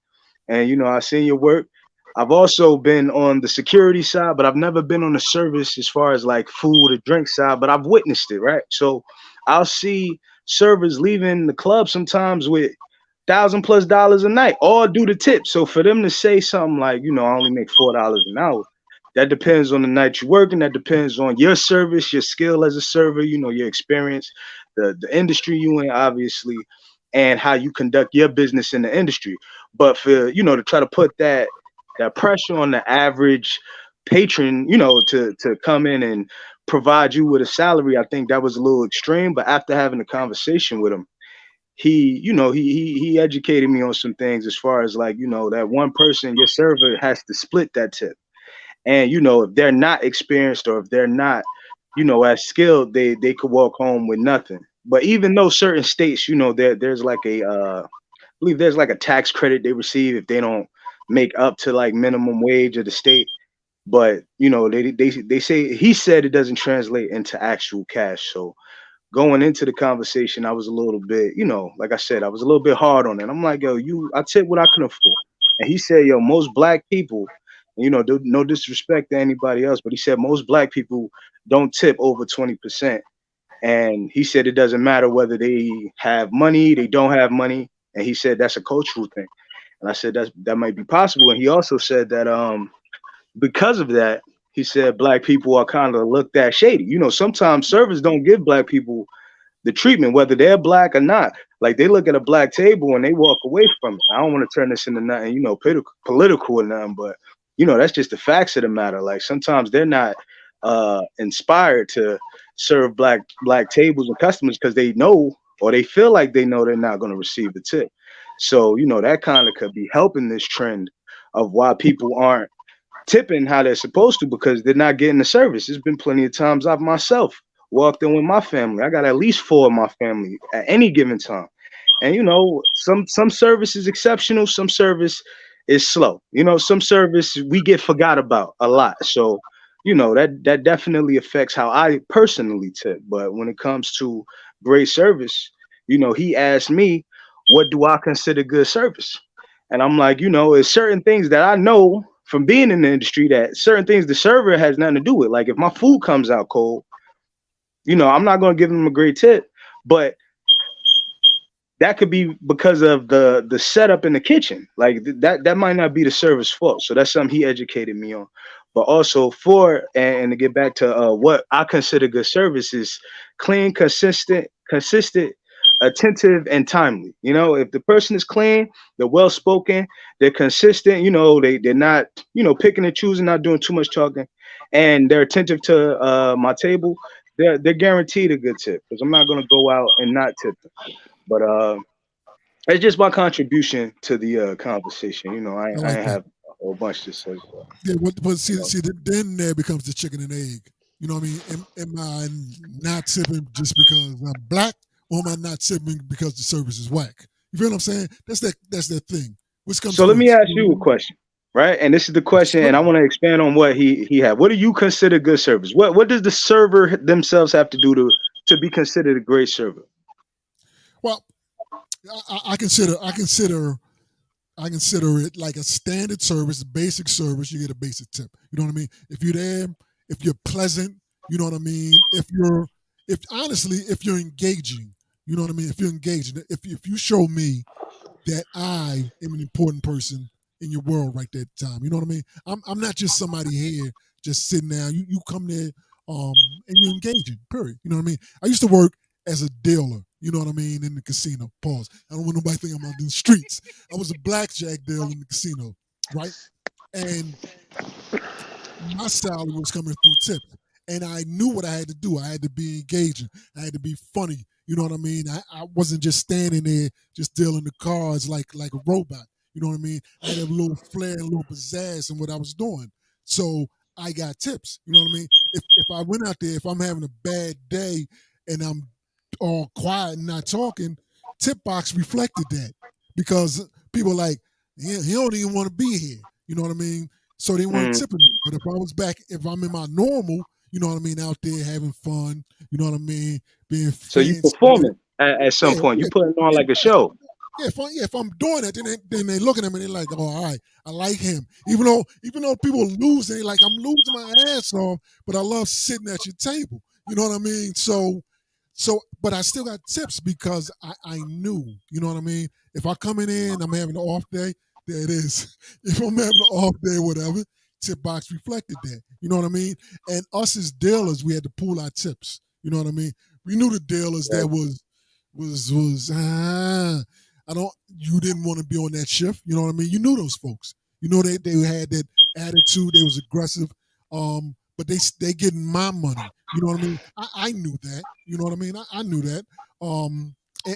and I seen your work. I've also been on the security side, but I've never been on the service as far as like food or drink side, but I've witnessed it, right? So I'll see servers leaving the club sometimes with $1,000+ a night, all due to tips. So for them to say something like, I only make $4 an hour, that depends on the night you're working. That depends on your service, your skill as a server, your experience, the industry you in, obviously, and how you conduct your business in the industry. But for to try to put that pressure on the average patron, to come in and provide you with a salary, I think that was a little extreme. But after having a conversation with him, he educated me on some things as far as like, that one person, your server has to split that tip. And if they're not experienced or if they're not, as skilled, they could walk home with nothing. But even though certain states, there's like I believe there's like a tax credit they receive if they don't make up to like minimum wage of the state. But they say, he said it doesn't translate into actual cash. So going into the conversation, I was a little bit, like I said, I was a little bit hard on it. I'm like, yo, I tip what I can afford. And he said, yo, most black people, no disrespect to anybody else, but he said most black people don't tip over 20%. And he said it doesn't matter whether they have money, they don't have money. And he said that's a cultural thing. And I said that might be possible. And he also said that because of that, he said black people are kind of looked at shady. Sometimes servers don't give black people the treatment, whether they're black or not. Like they look at a black table and they walk away from it. I don't want to turn this into nothing, political or nothing, but that's just the facts of the matter. Like sometimes they're not inspired to serve black tables and customers because they know, or they feel like they know, they're not going to receive the tip. So that kind of could be helping this trend of why people aren't tipping how they're supposed to, because they're not getting the service. There's been plenty of times I've myself walked in with my family. I got at least 4 of my family at any given time. And some service is exceptional, some service is slow. Some service we get forgot about a lot. So, that definitely affects how I personally tip. But when it comes to great service, he asked me, what do I consider good service? And I'm like, it's certain things that I know from being in the industry that certain things the server has nothing to do with. Like if my food comes out cold, I'm not going to give them a great tip, but that could be because of the setup in the kitchen. Like that might not be the server's fault. So that's something he educated me on. But also and to get back to what I consider good service is clean, consistent, attentive, and timely. If the person is clean, they're well spoken, they're consistent, they're not, picking and choosing, not doing too much talking, and they're attentive to my table, they're guaranteed a good tip, because I'm not going to go out and not tip them. But it's just my contribution to the conversation. I have a whole bunch to say. Yeah, but see, then there becomes the chicken and egg. You know what I mean? Am I not tipping just because I'm black, or am I not tipping because the service is whack? You feel what I'm saying? That's that thing. So let me ask you a question, right? And this is the question, and I want to expand on what he had. What do you consider good service? What does the server themselves have to do to be considered a great server? Well, I consider it like a standard service, basic service. You get a basic tip. You know what I mean? If you're there, if you're pleasant, you know what I mean? If you're engaging, you know what I mean? If you're engaging, if you show me that I am an important person in your world right that time, you know what I mean? I'm not just somebody here just sitting there. You come there and you're engaging, period. You know what I mean? I used to work as a dealer, you know what I mean, in the casino. Pause. I don't want nobody thinking I'm out in the streets. I was a blackjack dealer in the casino, right? And my salary was coming through tips. And I knew what I had to do. I had to be engaging. I had to be funny. You know what I mean? I wasn't just standing there just dealing the cards like a robot. You know what I mean? I had a little flair, a little pizzazz in what I was doing. So I got tips. You know what I mean? If I went out there, if I'm having a bad day and I'm all quiet and not talking, tip box reflected that, because people like, he don't even want to be here. You know what I mean? So they weren't tipping me. But if I was back, if I'm in my normal, you know what I mean, out there having fun, you know what I mean, being So you fancy. performing at some Yeah, point. yeah, You putting on yeah, like a show. if I'm doing that, then they looking at me, they're like, oh, all right, I like him. Even though people lose, they like, I'm losing my ass off, but I love sitting at your table. You know what I mean? So, but I still got tips because I knew, you know what I mean? If I coming in, I'm having an off day, there it is. If I'm having an off day, whatever, tip box reflected that. You know what I mean? And us as dealers, we had to pool our tips. You know what I mean? We knew the dealers that was I don't you didn't want to be on that shift. You know what I mean? You knew those folks. You know they had that attitude, they was aggressive. But they getting my money. You know what I mean? I knew that. You know what I mean? I knew that.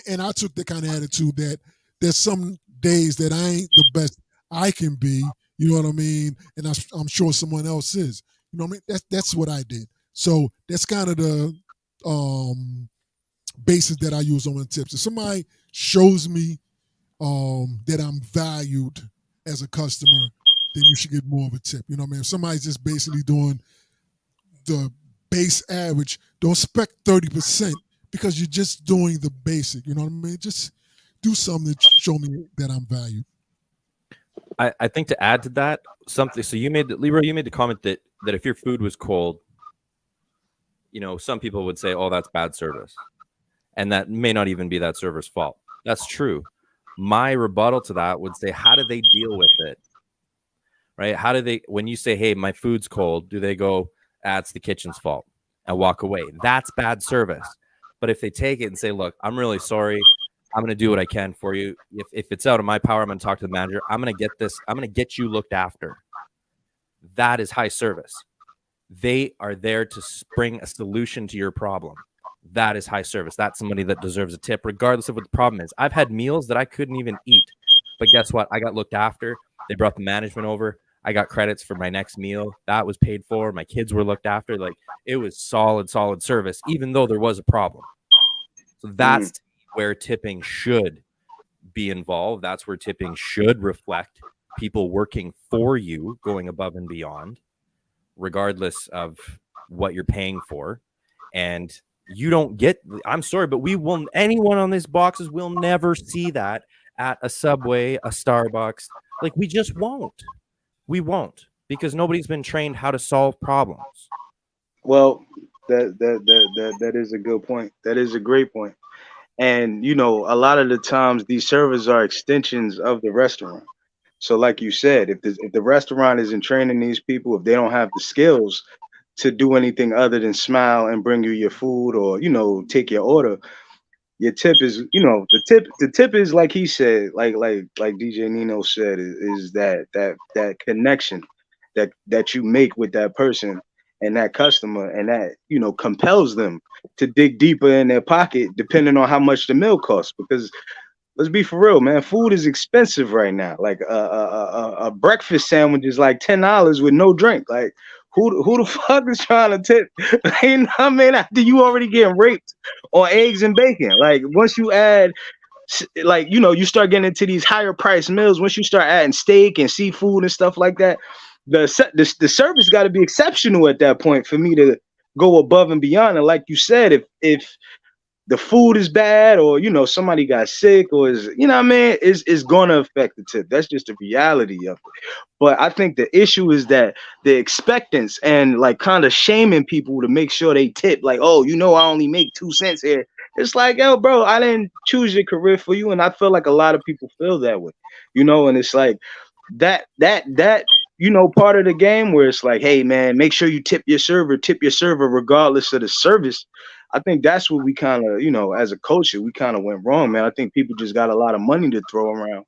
And I took the kind of attitude that there's some days that I ain't the best I can be. You know what I mean? And I'm sure someone else is. You know what I mean? That's what I did. So that's kind of the basis that I use on my tips. If somebody shows me that I'm valued as a customer, then you should get more of a tip. You know what I mean? If somebody's just basically doing the base average, don't expect 30% because you're just doing the basic. You know what I mean? Just do something to show me that I'm valued. I think to add to that something. So Leroy, you made the comment that if your food was cold, you know, some people would say, "Oh, that's bad service," and that may not even be that server's fault. That's true. My rebuttal to that would say, how do they deal with it? Right? How do they, when you say, "Hey, my food's cold," do they go, "It's the kitchen's fault," and walk away? That's bad service. But if they take it and say, "Look, I'm really sorry. I'm going to do what I can for you. If it's out of my power, I'm going to talk to the manager. I'm going to get this. I'm going to get you looked after." That is high service. They are there to bring a solution to your problem. That is high service. That's somebody that deserves a tip, regardless of what the problem is. I've had meals that I couldn't even eat, but guess what? I got looked after. They brought the management over. I got credits for my next meal. That was paid for. My kids were looked after. Like, it was solid service, even though there was a problem. So that's where tipping should be involved. That's where tipping should reflect people working for you, going above and beyond, regardless of what you're paying for. And you don't get, I'm sorry, but anyone on these boxes will never see that at a Subway, a Starbucks. Like, we just won't. We won't, because nobody's been trained how to solve problems. Well, that is a good point. That is a great point. And you know, a lot of the times these servers are extensions of the restaurant. So, like you said, if the restaurant isn't training these people, if they don't have the skills to do anything other than smile and bring you your food, or you know, take your order, your tip is, you know, the tip is, like he said, like DJ Nino said, is that connection that you make with that person and that customer, and that, you know, compels them to dig deeper in their pocket depending on how much the meal costs. Because let's be for real, man, food is expensive right now. Like a breakfast sandwich is like $10 with no drink. Like, who the fuck is trying to tip? You know what I mean? After you already getting raped on eggs and bacon. Like, once you add, like, you know, you start getting into these higher price meals, once you start adding steak and seafood and stuff like that, the service got to be exceptional at that point for me to go above and beyond. And like you said, if the food is bad, or you know, somebody got sick, or is, you know what I mean, is going to affect the tip. That's just the reality of it. But I think the issue is that the expectance and like kind of shaming people to make sure they tip, like, "Oh, you know, I only make 2 cents here." It's like, yo, bro, I didn't choose your career for you. And I feel like a lot of people feel that way, you know. And it's like that you know, part of the game where it's like, hey man, make sure you tip your server regardless of the service. I think that's what we kind of, you know, as a culture, we kind of went wrong, man. I think people just got a lot of money to throw around.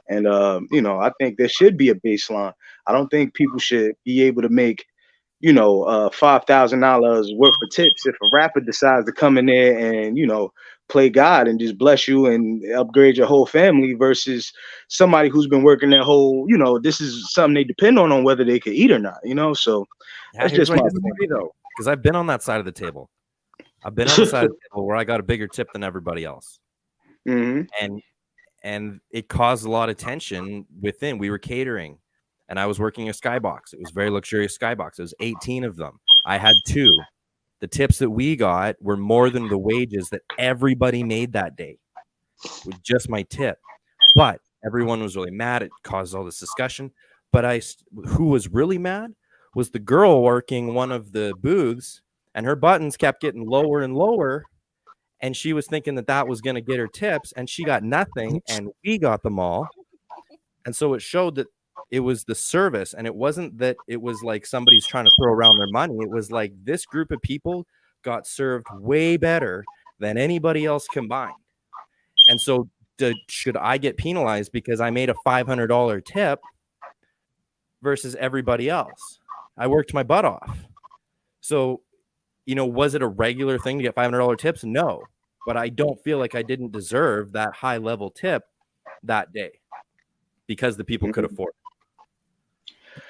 And you know, I think there should be a baseline. I don't think people should be able to make, you know, $5,000 worth of tips if a rapper decides to come in there and, you know, play God and just bless you and upgrade your whole family, versus somebody who's been working their whole, you know, this is something they depend on whether they can eat or not, you know. So that's Here's just what my I disagree, though, because I've been on that side of the table. I've been on the side of the table where I got a bigger tip than everybody else. Mm-hmm. and it caused a lot of tension within. We were catering, and I was working a skybox. It was a very luxurious skybox. It was 18 of them. I had 2. The tips that we got were more than the wages that everybody made that day with just my tip. But everyone was really mad. It caused all this discussion. But who was really mad was the girl working one of the booths, and her buttons kept getting lower and lower. And she was thinking that was going to get her tips, and she got nothing, and we got them all. And so it showed that it was the service, and it wasn't that it was like somebody's trying to throw around their money. It was like this group of people got served way better than anybody else combined. And so should I get penalized because I made a $500 tip versus everybody else? I worked my butt off. So, was it a regular thing to get $500 tips? No, but I don't feel like I didn't deserve that high level tip that day because the people could afford it.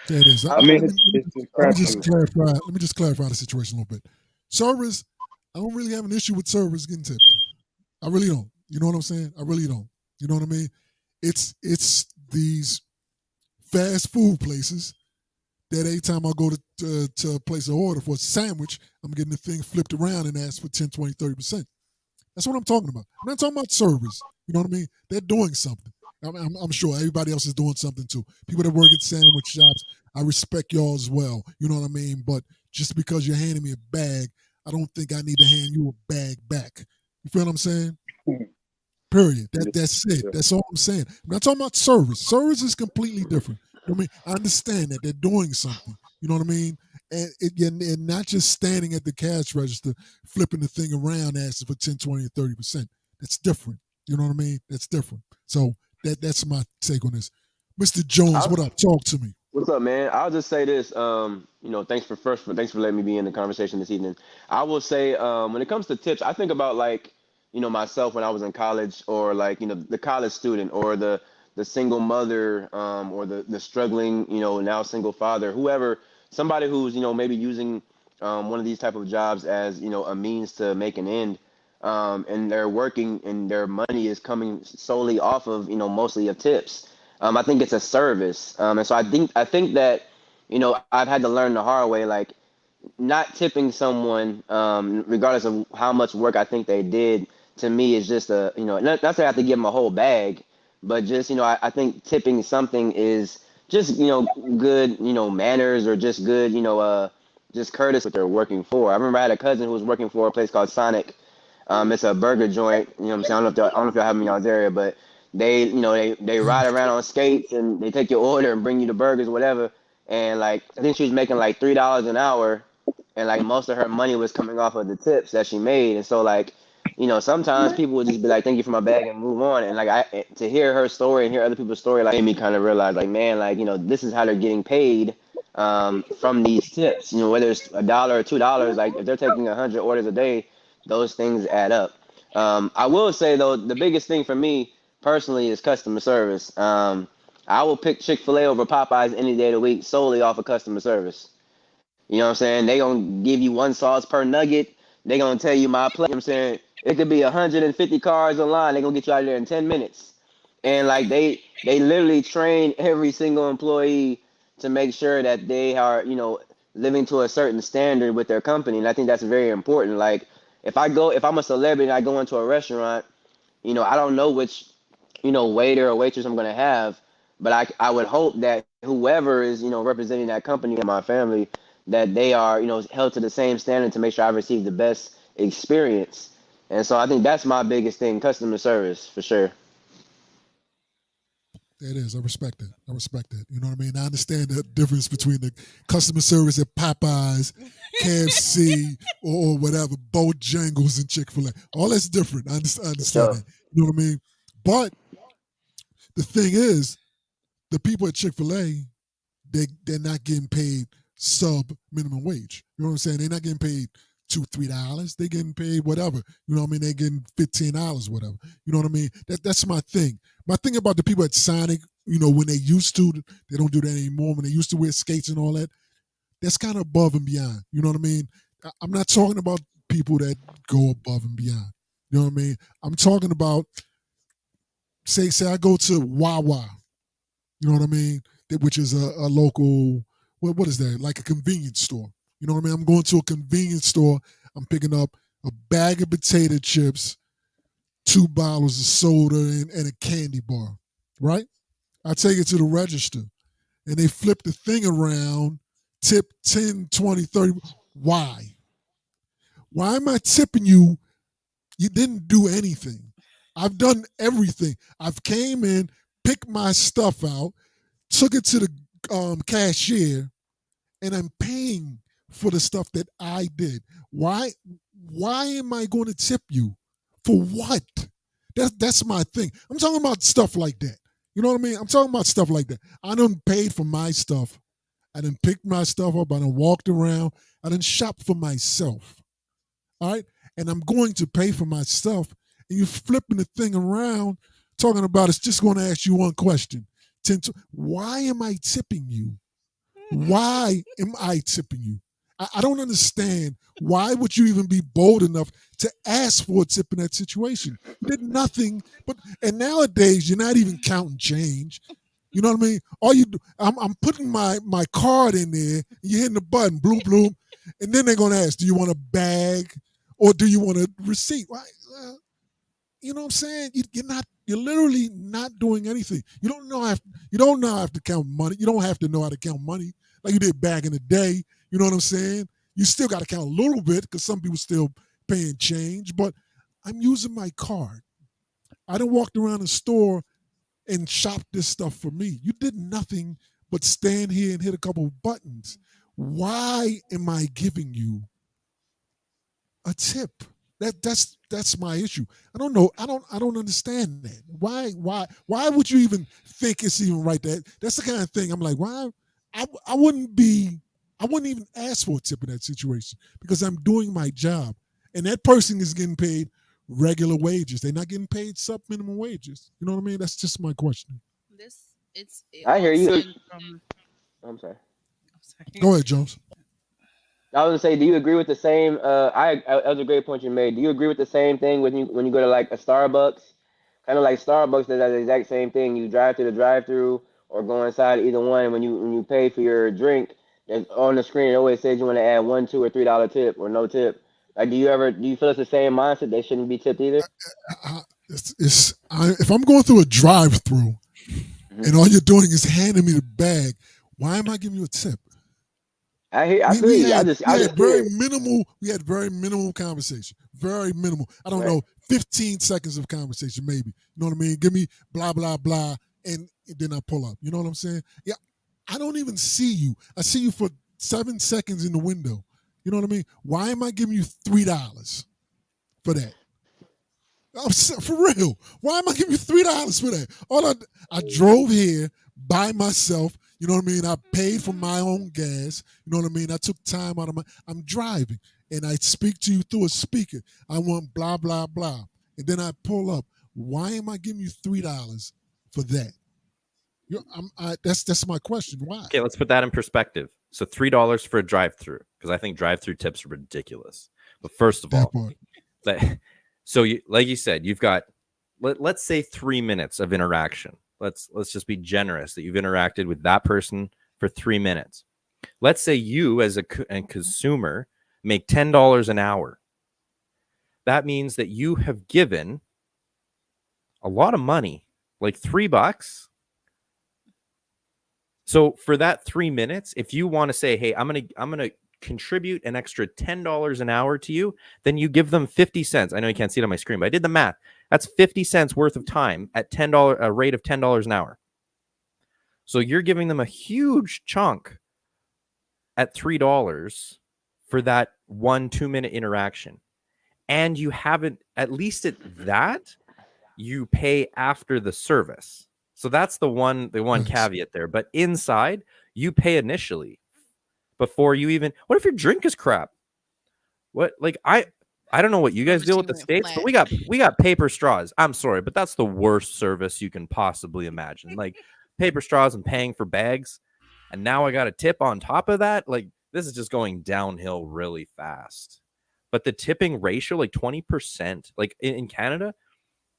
There it is. I mean, let me just clarify the situation a little bit. Servers, I don't really have an issue with servers getting tipped. I really don't. You know what I'm saying? I really don't. You know what I mean? It's these fast food places that every time I go to place an order for a sandwich, I'm getting the thing flipped around and asked for 10, 20, 30%. That's what I'm talking about. I'm not talking about servers. You know what I mean? They're doing something. I'm sure everybody else is doing something too. People that work at sandwich shops, I respect y'all as well. You know what I mean? But just because you're handing me a bag, I don't think I need to hand you a bag back. You feel what I'm saying? Period. That's it. That's all I'm saying. I'm not talking about service. Service is completely different. You know what I mean? I understand that they're doing something. You know what I mean? And not just standing at the cash register, flipping the thing around, asking for 10, 20, or 30%. That's different. You know what I mean? That's different. So that's my take on this. Mr. Jones, what up? Talk to me. What's up, man? I'll just say this. Thanks for letting me be in the conversation this evening. I will say, when it comes to tips, I think about myself when I was in college, or the college student, or the single mother, or the struggling, now single father, whoever, somebody who's, maybe using one of these type of jobs as, a means to make an end, and they're working and their money is coming solely off of, mostly of tips. I think it's a service. And so I think that, I've had to learn the hard way, like not tipping someone, regardless of how much work I think they did, to me is just not that I have to give them a whole bag, but just, I think tipping something is just, good, manners, or just good, just courtesy what they're working for. I remember I had a cousin who was working for a place called Sonic. It's a burger joint. You know what I'm saying? I don't know if y'all have them in y'all's area, but they ride around on skates and they take your order and bring you the burgers, whatever. And I think she was making like $3 an hour, and most of her money was coming off of the tips that she made. And so sometimes people would just be like, "Thank you for my bag," and move on. And to hear her story and hear other people's story, made me kind of realize, man, this is how they're getting paid from these tips. Whether it's $1 or $2, if they're taking 100 orders a day, those things add up. I will say though, the biggest thing for me personally is customer service. I will pick Chick-fil-A over Popeyes any day of the week solely off of customer service. You know what I'm saying? They gonna give you 1 sauce per nugget. They gonna tell you my plate. You know what I'm saying? It could be 150 cars online. They gonna get you out of there in 10 minutes. And they literally train every single employee to make sure that they are, living to a certain standard with their company. And I think that's very important. If I'm a celebrity and I go into a restaurant, I don't know which, waiter or waitress I'm gonna have, but I would hope that whoever is, representing that company and my family, that they are, held to the same standard to make sure I receive the best experience. And so I think that's my biggest thing, customer service, for sure. It is. I respect that. You know what I mean? I understand the difference between the customer service at Popeyes, KFC, or whatever, Bojangles and Chick-fil-A. All that's different. I understand that. You know what I mean? But the thing is, the people at Chick-fil-A, they're not getting paid sub minimum wage. You know what I'm saying? They're not getting paid $2, $3. They're getting paid whatever. You know what I mean? They're getting $15, whatever. You know what I mean? That's my thing. My thing about the people at Sonic, when they used to, they don't do that anymore. When they used to wear skates and all that, that's kind of above and beyond. You know what I mean? I'm not talking about people that go above and beyond. You know what I mean? I'm talking about say I go to Wawa, you know what I mean, which is a local, what is that, like a convenience store. You know what I mean? I'm going to a convenience store. I'm picking up a bag of potato chips, 2 bottles of soda, and a candy bar, right? I take it to the register, and they flip the thing around, tip 10, 20, 30. Why? Why am I tipping you? You didn't do anything. I've done everything. I've came in, picked my stuff out, took it to the cashier, and I'm paying for the stuff that I did. Why am I going to tip you? For what? That's my thing. I'm talking about stuff like that. You know what I mean? I'm talking about stuff like that. I done paid for my stuff. I done picked my stuff up. I done walked around. I done shopped for myself. All right? And I'm going to pay for my stuff. And you're flipping the thing around, talking about it's just going to ask you one question. Why am I tipping you? Why am I tipping you? I don't understand. Why would you even be bold enough to ask for a tip in that situation? You did nothing. And nowadays, you're not even counting change. You know what I mean? All you do, I'm putting my card in there, and you're hitting the button, bloom, bloom, and then they're going to ask, do you want a bag or do you want a receipt? Why? You know what I'm saying? You're literally not doing anything. You don't know how to count money. You don't have to know how to count money like you did back in the day. You know what I'm saying? You still got to count a little bit because some people still paying change, but I'm using my card. I done walked around the store and shopped this stuff for me. You did nothing but stand here and hit a couple of buttons. Why am I giving you a tip? That's my issue. I don't know. I don't understand that. Why would you even think it's even right? That's the kind of thing I'm like, why? I wouldn't even ask for a tip in that situation because I'm doing my job. And that person is getting paid regular wages. They're not getting paid sub minimum wages. You know what I mean? That's just my question. I hear you. I'm sorry. Go ahead, Jones. I was gonna say, do you agree with the same? That was a great point you made. Do you agree with the same thing when you go to like a Starbucks? Kind of like Starbucks does the exact same thing. You drive through the drive-through or go inside either one. And when you pay for your drink, and on the screen it always says you want to add $1, $2, or $3 tip or no tip. Like, do you feel it's the same mindset? They shouldn't be tipped either. If I'm going through a drive-through and all you're doing is handing me the bag, why am I giving you a tip? I feel you. We had very minimal conversation. Very minimal. I don't know, 15 seconds of conversation, maybe. You know what I mean? Give me blah, blah, blah, and then I pull up. You know what I'm saying? Yeah. I don't even see you. I see you for 7 seconds in the window. You know what I mean? Why am I giving you $3 for that? For real. Why am I giving you $3 for that? I drove here by myself. You know what I mean? I paid for my own gas. You know what I mean? I took time out of I'm driving and I speak to you through a speaker. I want blah, blah, blah. And then I pull up. Why am I giving you $3 for that? That's my question. Why? Okay, let's put that in perspective. So $3 for a drive-through, because I think drive-through tips are ridiculous. But first of all, so like you said, you've got let's say 3 minutes of interaction. Let's just be generous that you've interacted with that person for 3 minutes. Let's say you as a consumer make $10 an hour. That means that you have given a lot of money, like $3. So for that 3 minutes, if you want to say, hey, I'm gonna contribute an extra $10 an hour to you, then you give them 50 cents. I know you can't see it on my screen, but I did the math. That's 50 cents worth of time at a rate of $10 an hour. So you're giving them a huge chunk at $3 for that 1-2 minute interaction. And you haven't, at least at that, you pay after the service. So that's the one caveat there. But inside, you pay initially before you even. What if your drink is crap? What, like, I don't know what you guys deal with the States, but we got paper straws. I'm sorry, but that's the worst service you can possibly imagine. Like, paper straws and paying for bags, and now I got a tip on top of that. Like, this is just going downhill really fast. But the tipping ratio, like 20%, like in Canada,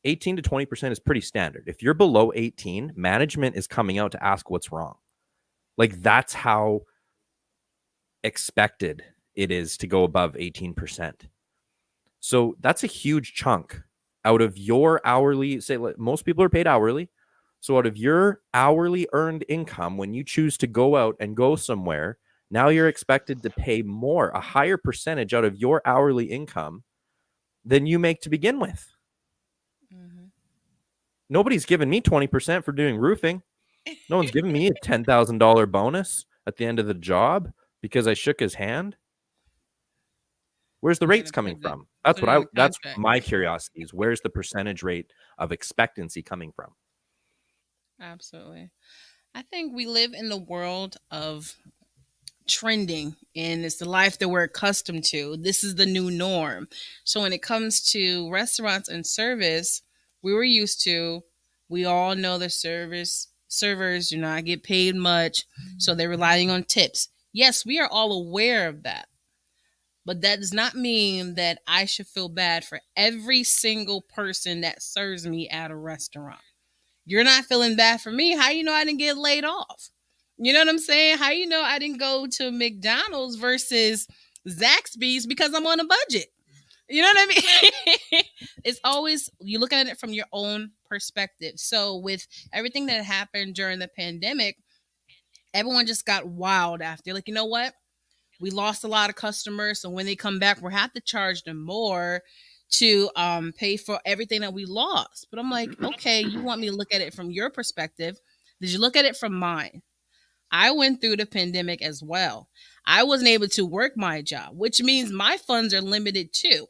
18 to 20% is pretty standard. If you're below 18, management is coming out to ask what's wrong. Like, that's how expected it is to go above 18%. So that's a huge chunk out of your hourly, say most people are paid hourly. So out of your hourly earned income, when you choose to go out and go somewhere, now you're expected to pay more, a higher percentage out of your hourly income than you make to begin with. Mm-hmm. Nobody's given me 20% for doing roofing. No one's giving me a $10,000 bonus at the end of the job because I shook his hand. Where's the rates coming from? That's my curiosity is, where's the percentage rate of expectancy coming from? Absolutely. I think we live in the world of trending, and it's the life that we're accustomed to. This is the new norm. So when it comes to restaurants and service, we all know the servers do not get paid much, so they're relying on tips. Yes, we are all aware of that. But that does not mean that I should feel bad for every single person that serves me at a restaurant. You're not feeling bad for me. How you know I didn't get laid off? You know what I'm saying? How you know I didn't go to McDonald's versus Zaxby's because I'm on a budget? You know what I mean? It's always, you look at it from your own perspective. So with everything that happened during the pandemic, everyone just got wild after. Like, you know what? We lost a lot of customers, so when they come back, we'll have to charge them more to pay for everything that we lost. But I'm like, okay, you want me to look at it from your perspective. Did you look at it from mine? I went through the pandemic as well. I wasn't able to work my job, which means my funds are limited too.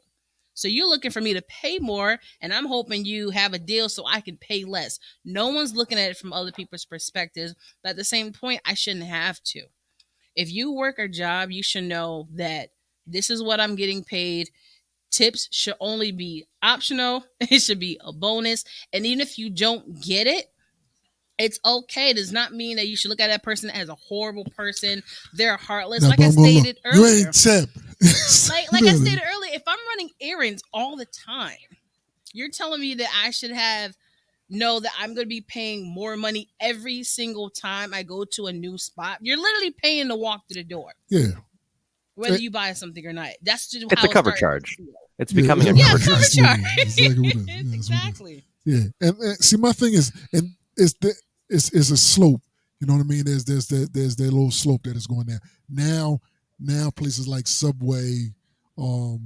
So you're looking for me to pay more, and I'm hoping you have a deal so I can pay less. No one's looking at it from other people's perspectives, but at the same point, I shouldn't have to. If you work a job, you should know that this is what I'm getting paid. Tips should only be optional. It should be a bonus. And even if you don't get it, it's okay. It does not mean that you should look at that person as a horrible person. They're heartless. Now, like I stated earlier. You ain't tip. like I stated earlier, if I'm running errands all the time, you're telling me that I should know that I'm going to be paying more money every single time I go to a new spot. You're literally paying to walk through the door. Yeah. Whether you buy something or not. That's just it's how a cover charge. It's becoming a cover charge. Exactly. Yeah. And see, my thing is, and it's a slope. You know what I mean? There's that little slope that is going there. Now places like Subway are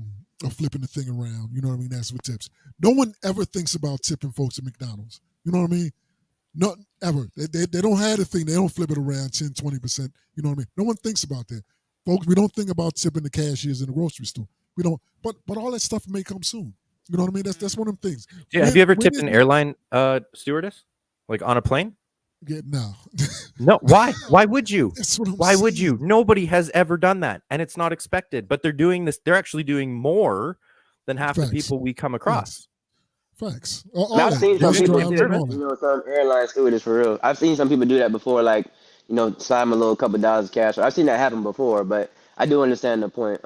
flipping the thing around. You know what I mean? That's with tips. No one ever thinks about tipping folks at McDonald's. You know what I mean? Not ever. They don't have a thing. They don't flip it around 10, 20%. You know what I mean? No one thinks about that. Folks, we don't think about tipping the cashiers in the grocery store. We don't. But all that stuff may come soon. You know what I mean? That's one of them things. Yeah, have you ever tipped an airline stewardess? Like on a plane? Yeah, no. No. Why? Why would you? Why would you? Nobody has ever done that. And it's not expected. But they're doing this. They're actually doing more than half the people we come across. Facts. I've seen some people do that. Some airline stewardess for real. I've seen some people do that before, like, slide them a little couple dollars cash. I've seen that happen before, but I do understand the point.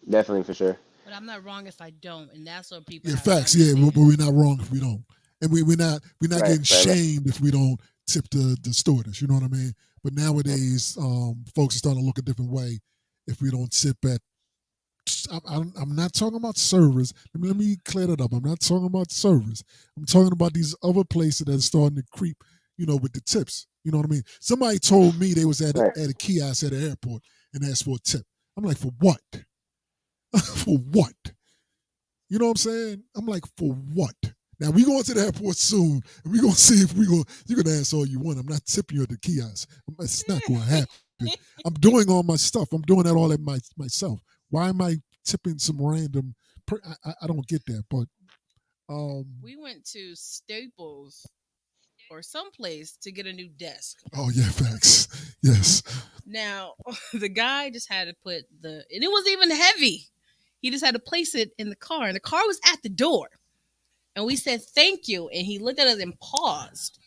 Definitely for sure. But I'm not wrong if I don't, and that's what people. Yeah, facts. Yeah, but we're not wrong if we don't, and we're not getting shamed if we don't tip the stewardess. You know what I mean? But nowadays, folks are starting to look a different way if we don't tip at. I'm not talking about servers. Let me clear that up. I'm not talking about servers. I'm talking about these other places that are starting to creep, with the tips. You know what I mean? Somebody told me they was at a kiosk at an airport and asked for a tip. I'm like, for what? For what? You know what I'm saying? I'm like, for what? Now we going to the airport soon, and we gonna see if you're gonna ask all you want. I'm not tipping you at the kiosk. It's not gonna happen. I'm doing all my stuff. I'm doing that all at myself. Why am I tipping some random? I don't get that. But we went to Staples or someplace to get a new desk. Oh yeah, facts. Yes. Now the guy just had to put and it wasn't even heavy. He just had to place it in the car, and the car was at the door. And we said thank you, and he looked at us and paused.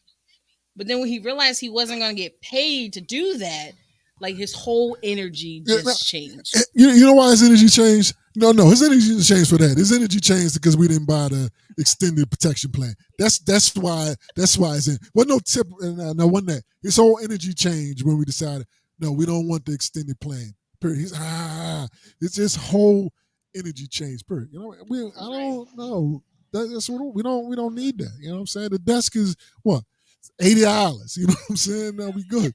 But then when he realized he wasn't going to get paid to do that, Like his whole energy just changed. You know why his energy changed? No, his energy didn't change for that. His energy changed because we didn't buy the extended protection plan. That's why it's in. Well, no tip. No, wasn't that his whole energy changed when we decided no, we don't want the extended plan. Period. It's his whole energy change. Period. You know, I don't know. That's what we don't need that. You know what I'm saying? The desk is what $80. You know what I'm saying? Now we good.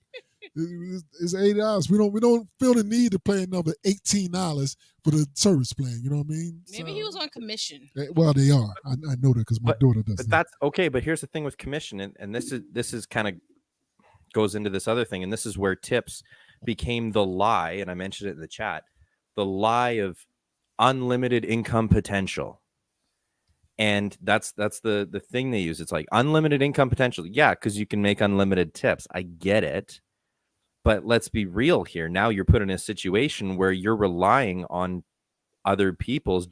It's $80. We don't feel the need to pay another $18 for the service plan. You know what I mean? Maybe he was on commission. Well, they are. I know that because my daughter does. But that's okay. But here's the thing with commission, and this is kind of goes into this other thing, and this is where tips became the lie. And I mentioned it in the chat, the lie of unlimited income potential. And that's the thing they use. It's like unlimited income potential. Yeah, because you can make unlimited tips. I get it. But let's be real here. Now you're put in a situation where you're relying on other people's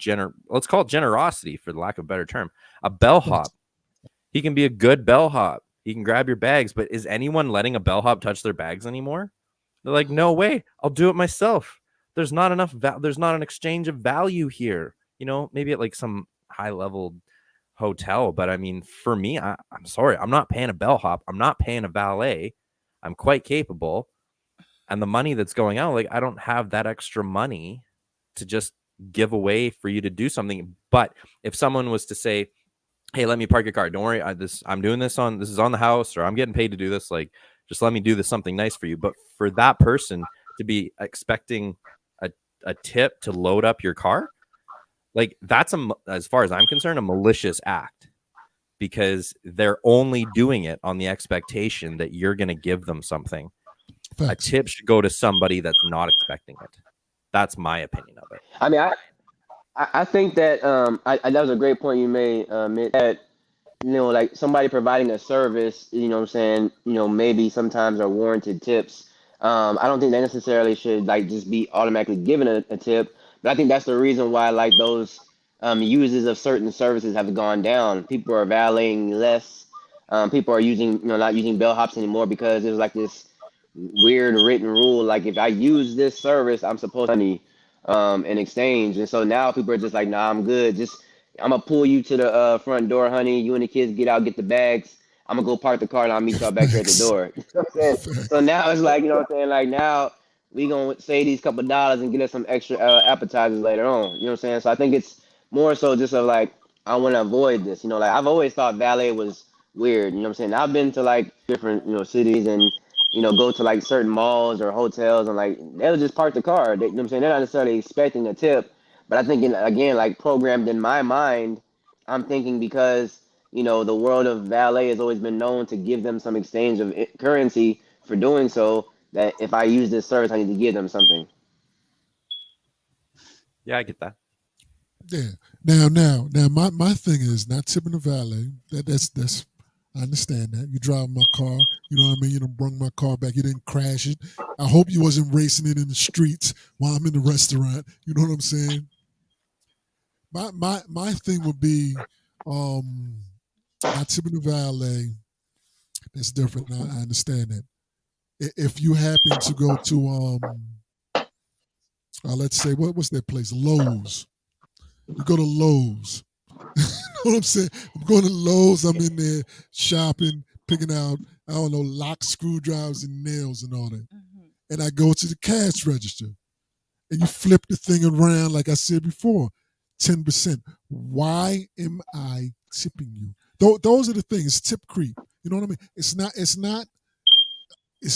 let's call it generosity, for the lack of a better term. A bellhop. He can be a good bellhop. He can grab your bags, but is anyone letting a bellhop touch their bags anymore? They're like, no way. I'll do it myself. There's not enough. There's not an exchange of value here. You know, maybe at like some high-level hotel. But I mean, for me, I'm sorry. I'm not paying a bellhop. I'm not paying a valet. I'm quite capable. And the money that's going out, like, I don't have that extra money to just give away for you to do something. But if someone was to say, hey, let me park your car. Don't worry. I'm doing this is on the house, or I'm getting paid to do this. Like, just let me do this something nice for you. But for that person to be expecting a tip to load up your car, like, that's as far as I'm concerned, a malicious act, because they're only doing it on the expectation that you're going to give them something. Facts. A tip should go to somebody that's not expecting it. That's my opinion of it. I mean, I think that that was a great point you made, Mitt, that, you know, like somebody providing a service, you know what I'm saying, you know, maybe sometimes are warranted tips. I don't think they necessarily should like just be automatically given a tip, but I think that's the reason why like those users of certain services have gone down. People are valeting less. People are not using bellhops anymore because there's like this weird written rule, like if I use this service, I'm supposed to money in exchange. And so now people are just like, nah, I'm good. I'm gonna pull you to the front door, honey. You and the kids get out, get the bags. I'm gonna go park the car and I'll meet y'all back here at the door. You know what I'm saying? So now it's like, you know what I'm saying? Like now we gonna save these couple dollars and get us some extra appetizers later on. You know what I'm saying? So I think it's more so just of like, I want to avoid this. You know, like I've always thought valet was weird. You know what I'm saying? I've been to like different, cities and, go to like certain malls or hotels and like they'll just park the car. You know what I'm saying? They're not necessarily expecting a tip, but I think again, like programmed in my mind, I'm thinking because, the world of valet has always been known to give them some exchange of currency for doing so, that if I use this service, I need to give them something. Yeah, I get that. Yeah. Now, my thing is not tipping the valet. That's I understand that. You drive my car, you know what I mean? You done brung my car back, you didn't crash it. I hope you wasn't racing it in the streets while I'm in the restaurant. You know what I'm saying? My thing would be not tipping the valet. That's different. I understand that. If you happen to go to let's say what's that place? Lowe's. You go to Lowe's. You know what I'm saying? I'm going to Lowe's. I'm in there shopping, picking out, I don't know, locks, screwdrivers, and nails and all that. Mm-hmm. And I go to the cash register. And you flip the thing around, like I said before, 10%. Why am I tipping you? Those are the things. Tip creep. You know what I mean? It's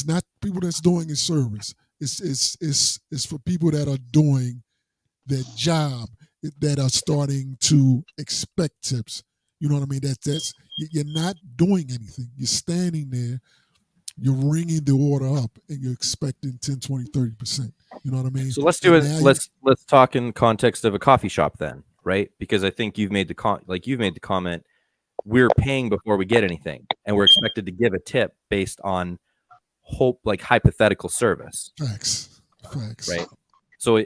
not people that's doing a service. It's for people that are doing their job, that are starting to expect tips. You know what I mean? That's you're not doing anything. You're standing there, you're ringing the order up, and you're expecting 10, 20, 30%. You know what I mean? So let's do it. Let's talk in context of a coffee shop then, right? Because I think you've made the comment, we're paying before we get anything, and we're expected to give a tip based on hypothetical service. Facts. Right. So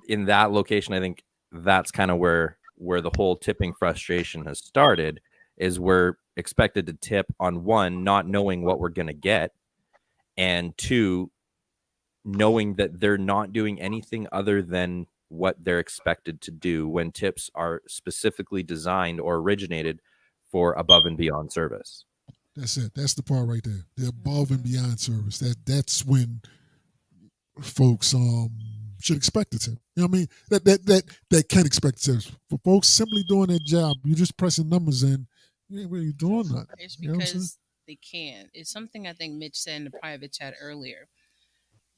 in that location, I think that's kind of where the whole tipping frustration has started, is we're expected to tip on one, not knowing what we're going to get, and two, knowing that they're not doing anything other than what they're expected to do when tips are specifically designed or originated for above and beyond service. That's it. That's the part right there. The above and beyond service. That's when folks should expect a tip. You know what I mean? That can expect tips. For folks simply doing their job, you're just pressing numbers in. You ain't really doing that. It's You know what I'm saying? because they can. It's something I think Mitch said in the private chat earlier.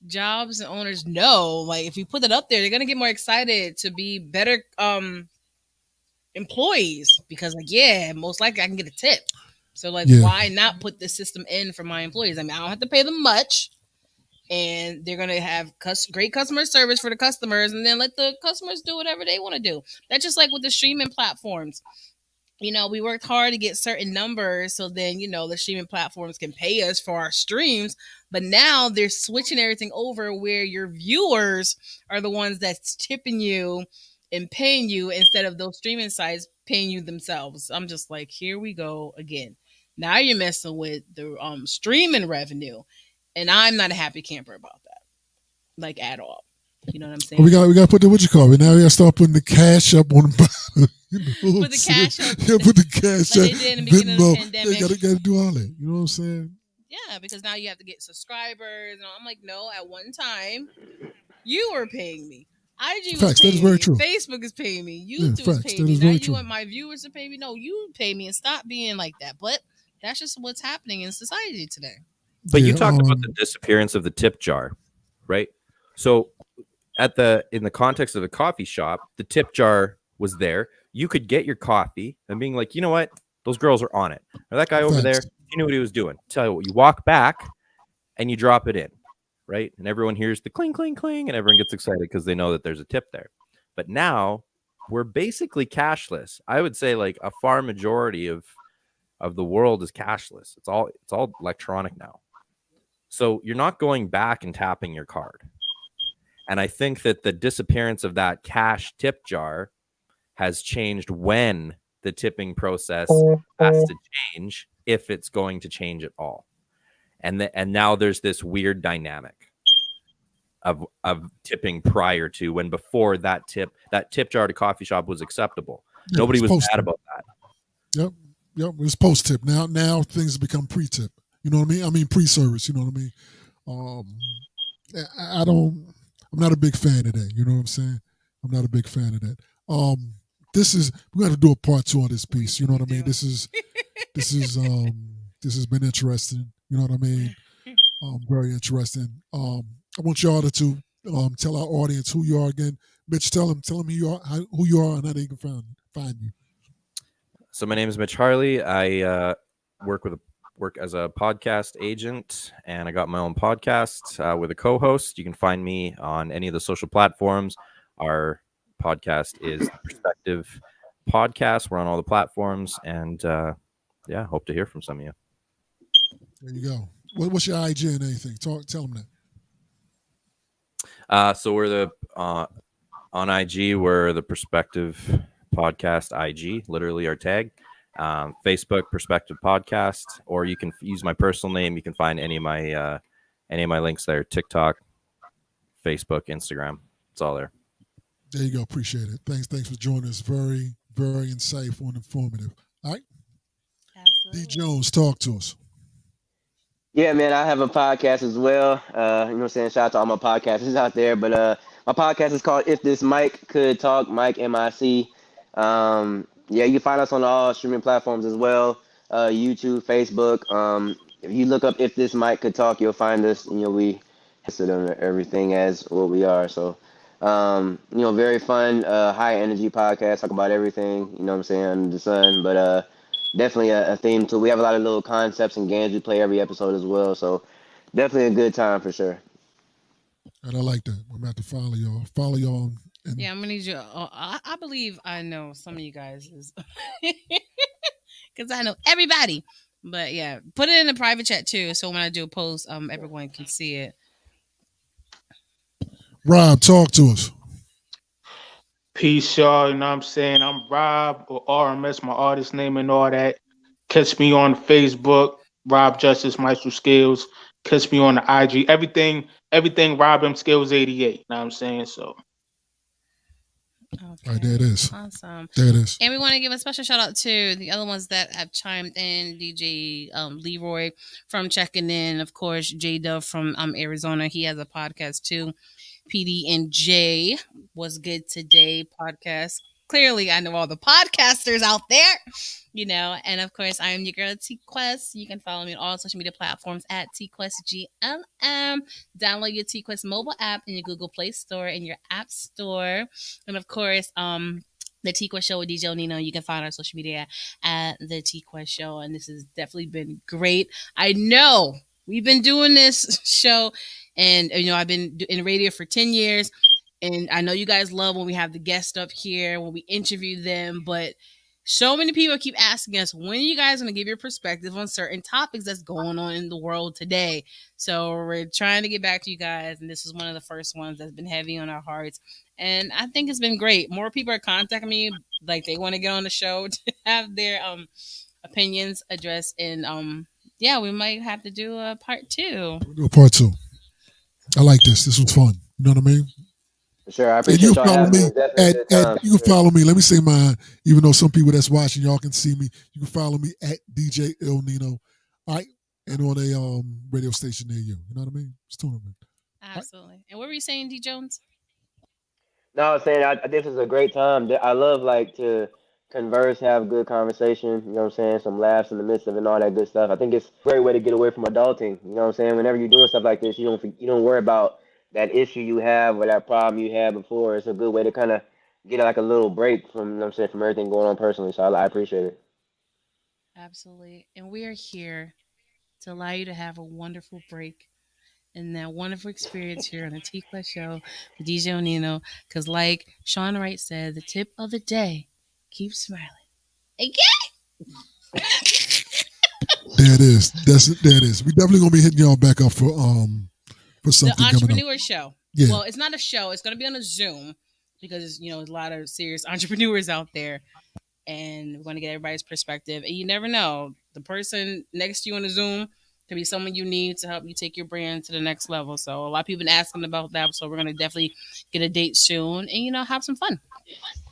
Jobs and owners know, like, if you put it up there, they're gonna get more excited to be better employees because, like, yeah, most likely I can get a tip. So, like, Yeah. why not put the system in for my employees? I mean, I don't have to pay them much, and they're gonna have great customer service for the customers, and then let the customers do whatever they want to do. That's just like with the streaming platforms. You know, we worked hard to get certain numbers so then, you know, the streaming platforms can pay us for our streams. But now they're switching everything over where your viewers are the ones that's tipping you and paying you instead of those streaming sites paying you themselves. I'm just like, here we go again. Now you're messing with the streaming revenue. And I'm not a happy camper about that, like, at all. You know what I'm saying? We got to put the, what you call it. Now we got to start putting the cash up on the bottom. You know, Put the cash up. Yeah, put the cash Like up. they did in the beginning of the pandemic. They got to do all that. You know what I'm saying? Yeah, because now you have to get subscribers. And I'm like, no, at one time, you were paying me. IG was Facts, that paying is very me. true. Facebook is paying me. YouTube is facts, paying that me. is Now very you true. want my viewers to pay me? No, you pay me, and stop being like that. But that's just what's happening in society today. But Yeah, you talked about the disappearance of the tip jar, right? So in the context of a coffee shop, the tip jar was there. You could get your coffee and being like, you know what? Those girls are on it. Or that guy over there, he knew what he was doing. Tell you what, you walk back and you drop it in, right? And everyone hears the cling, cling, cling, and everyone gets excited because they know that there's a tip there. But now we're basically cashless. I would say like a far majority of the world is cashless. It's all electronic now. So you're not going back and tapping your card. And I think that the disappearance of that cash tip jar has changed when the tipping process has to change, if it's going to change at all. And now there's this weird dynamic of tipping prior to, when before that tip jar at a coffee shop was acceptable. Yeah, Nobody was post-tip. mad about that. Yep. It's post tip. Now things have become pre tip. You know what I mean? I mean pre service. You know what I mean? I'm not a big fan of that. You know what I'm saying? I'm not a big fan of that. We're going to do a part 2 on this piece. You know what I mean? This has been interesting. You know what I mean? Very interesting. I want y'all to tell our audience who you are again. Mitch, tell them who you are and how they can find you. So my name is Mitch Harley. I work as a podcast agent, and I got my own podcast with a co-host. You can find me on any of the social platforms. Our podcast is the Perspective Podcast. We're on all the platforms, and hope to hear from some of you. There you go. What's your IG and anything? Tell them that. So we're on IG. We're the Perspective Podcast IG, literally our tag. Facebook Perspective Podcast, or you can use my personal name. You can find any of my links there. TikTok, Facebook, Instagram. It's all there. There you go. Appreciate it. Thanks for joining us. Very, very insightful and informative. All right. Absolutely. D. Jones, talk to us. Yeah, man, I have a podcast as well. You know what I'm saying? Shout out to all my podcasters out there. But my podcast is called If This Mic Could Talk, Mike, M-I-C. Yeah, you can find us on all streaming platforms as well. YouTube, Facebook. If you look up If This Mic Could Talk, you'll find us. You know, we listed on everything as what we are. So, very fun, high energy podcast. Talk about everything, you know what I'm saying, under the sun. But definitely a theme too. We have a lot of little concepts and games we play every episode as well. So definitely a good time for sure. And I like that. I'm about to follow y'all. Yeah, I'm gonna need you. I believe I know some of you guys is because I know everybody. But yeah, put it in the private chat too, so when I do a post, everyone can see it. Rob, talk to us. Peace, y'all. You know what I'm saying? I'm Rob, or RMS, my artist name and all that. Catch me on Facebook, Rob Justice Maestro Skills. Catch me on the IG. Everything Rob M Skills 88. You know what I'm saying? So All right, there it is. Awesome. There it is. And we want to give a special shout out to the other ones that have chimed in. DJ Leroy from checking in. Of course, J Dove from Arizona. He has a podcast too. PD and J was good today podcast. Clearly, I know all the podcasters out there, you know. And of course, I am your girl TQuest. You can follow me on all social media platforms at TQuestGLM. Download your TQuest mobile app in your Google Play Store and your App Store. And of course, the TQuest Show with DJ NINO. You can find our social media at the TQuest Show. And this has definitely been great. I know we've been doing this show, and you know, I've been in radio for 10 years. And I know you guys love when we have the guests up here, when we interview them, but so many people keep asking us, when are you guys going to give your perspective on certain topics that's going on in the world today? So we're trying to get back to you guys, and this is one of the first ones that's been heavy on our hearts. And I think it's been great. More people are contacting me, like they want to get on the show to have their opinions addressed. And yeah, we might have to do a part 2. We'll do a part 2. I like this. This was fun. You know what I mean? Sure, I And appreciate you y'all follow having me me. Definitely a good time. you can follow me. Let me say mine, even though some people that's watching, y'all can see me. You can follow me at DJ El Nino. All right. And on a radio station near you. You know what I mean? Just tune in. Absolutely. And what were you saying, D. Jones? No, I was saying this is a great time. I love like to converse, have good conversation. You know what I'm saying? Some laughs in the midst of it and all that good stuff. I think it's a great way to get away from adulting. You know what I'm saying? Whenever you're doing stuff like this, you don't worry about that issue you have or that problem you had before. It's a good way to kind of get like a little break from, you know what I'm saying, from everything going on personally. So I appreciate it. Absolutely. And we are here to allow you to have a wonderful break and that wonderful experience here on the TQuest Show with DJ Nino. Because like Sean Wright said, the tip of the day, keep smiling. Again! There it is. There it is. We definitely gonna be hitting y'all back up for something The coming up. Entrepreneur Show. Yeah. Well, it's not a show. It's going to be on a Zoom because, you know, there's a lot of serious entrepreneurs out there. And we're going to get everybody's perspective. And you never know. The person next to you on the Zoom could be someone you need to help you take your brand to the next level. So a lot of people have been asking about that. So we're going to definitely get a date soon and, you know, have some fun.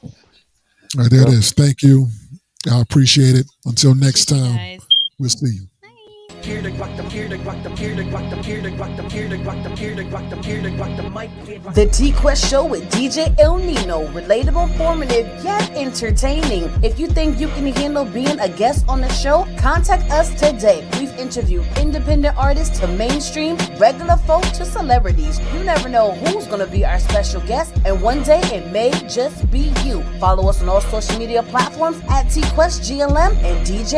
All right, there it is. Thank you. I appreciate it. Until next Thank you, time, guys. we'll see you. The TQuest Show with DJ El Nino. Relatable, informative, yet entertaining. If you think you can handle being a guest on the show, contact us today. We've interviewed independent artists to mainstream, regular folk to celebrities. You never know who's going to be our special guest, and one day it may just be you. Follow us on all social media platforms at TQuestGLM and DJ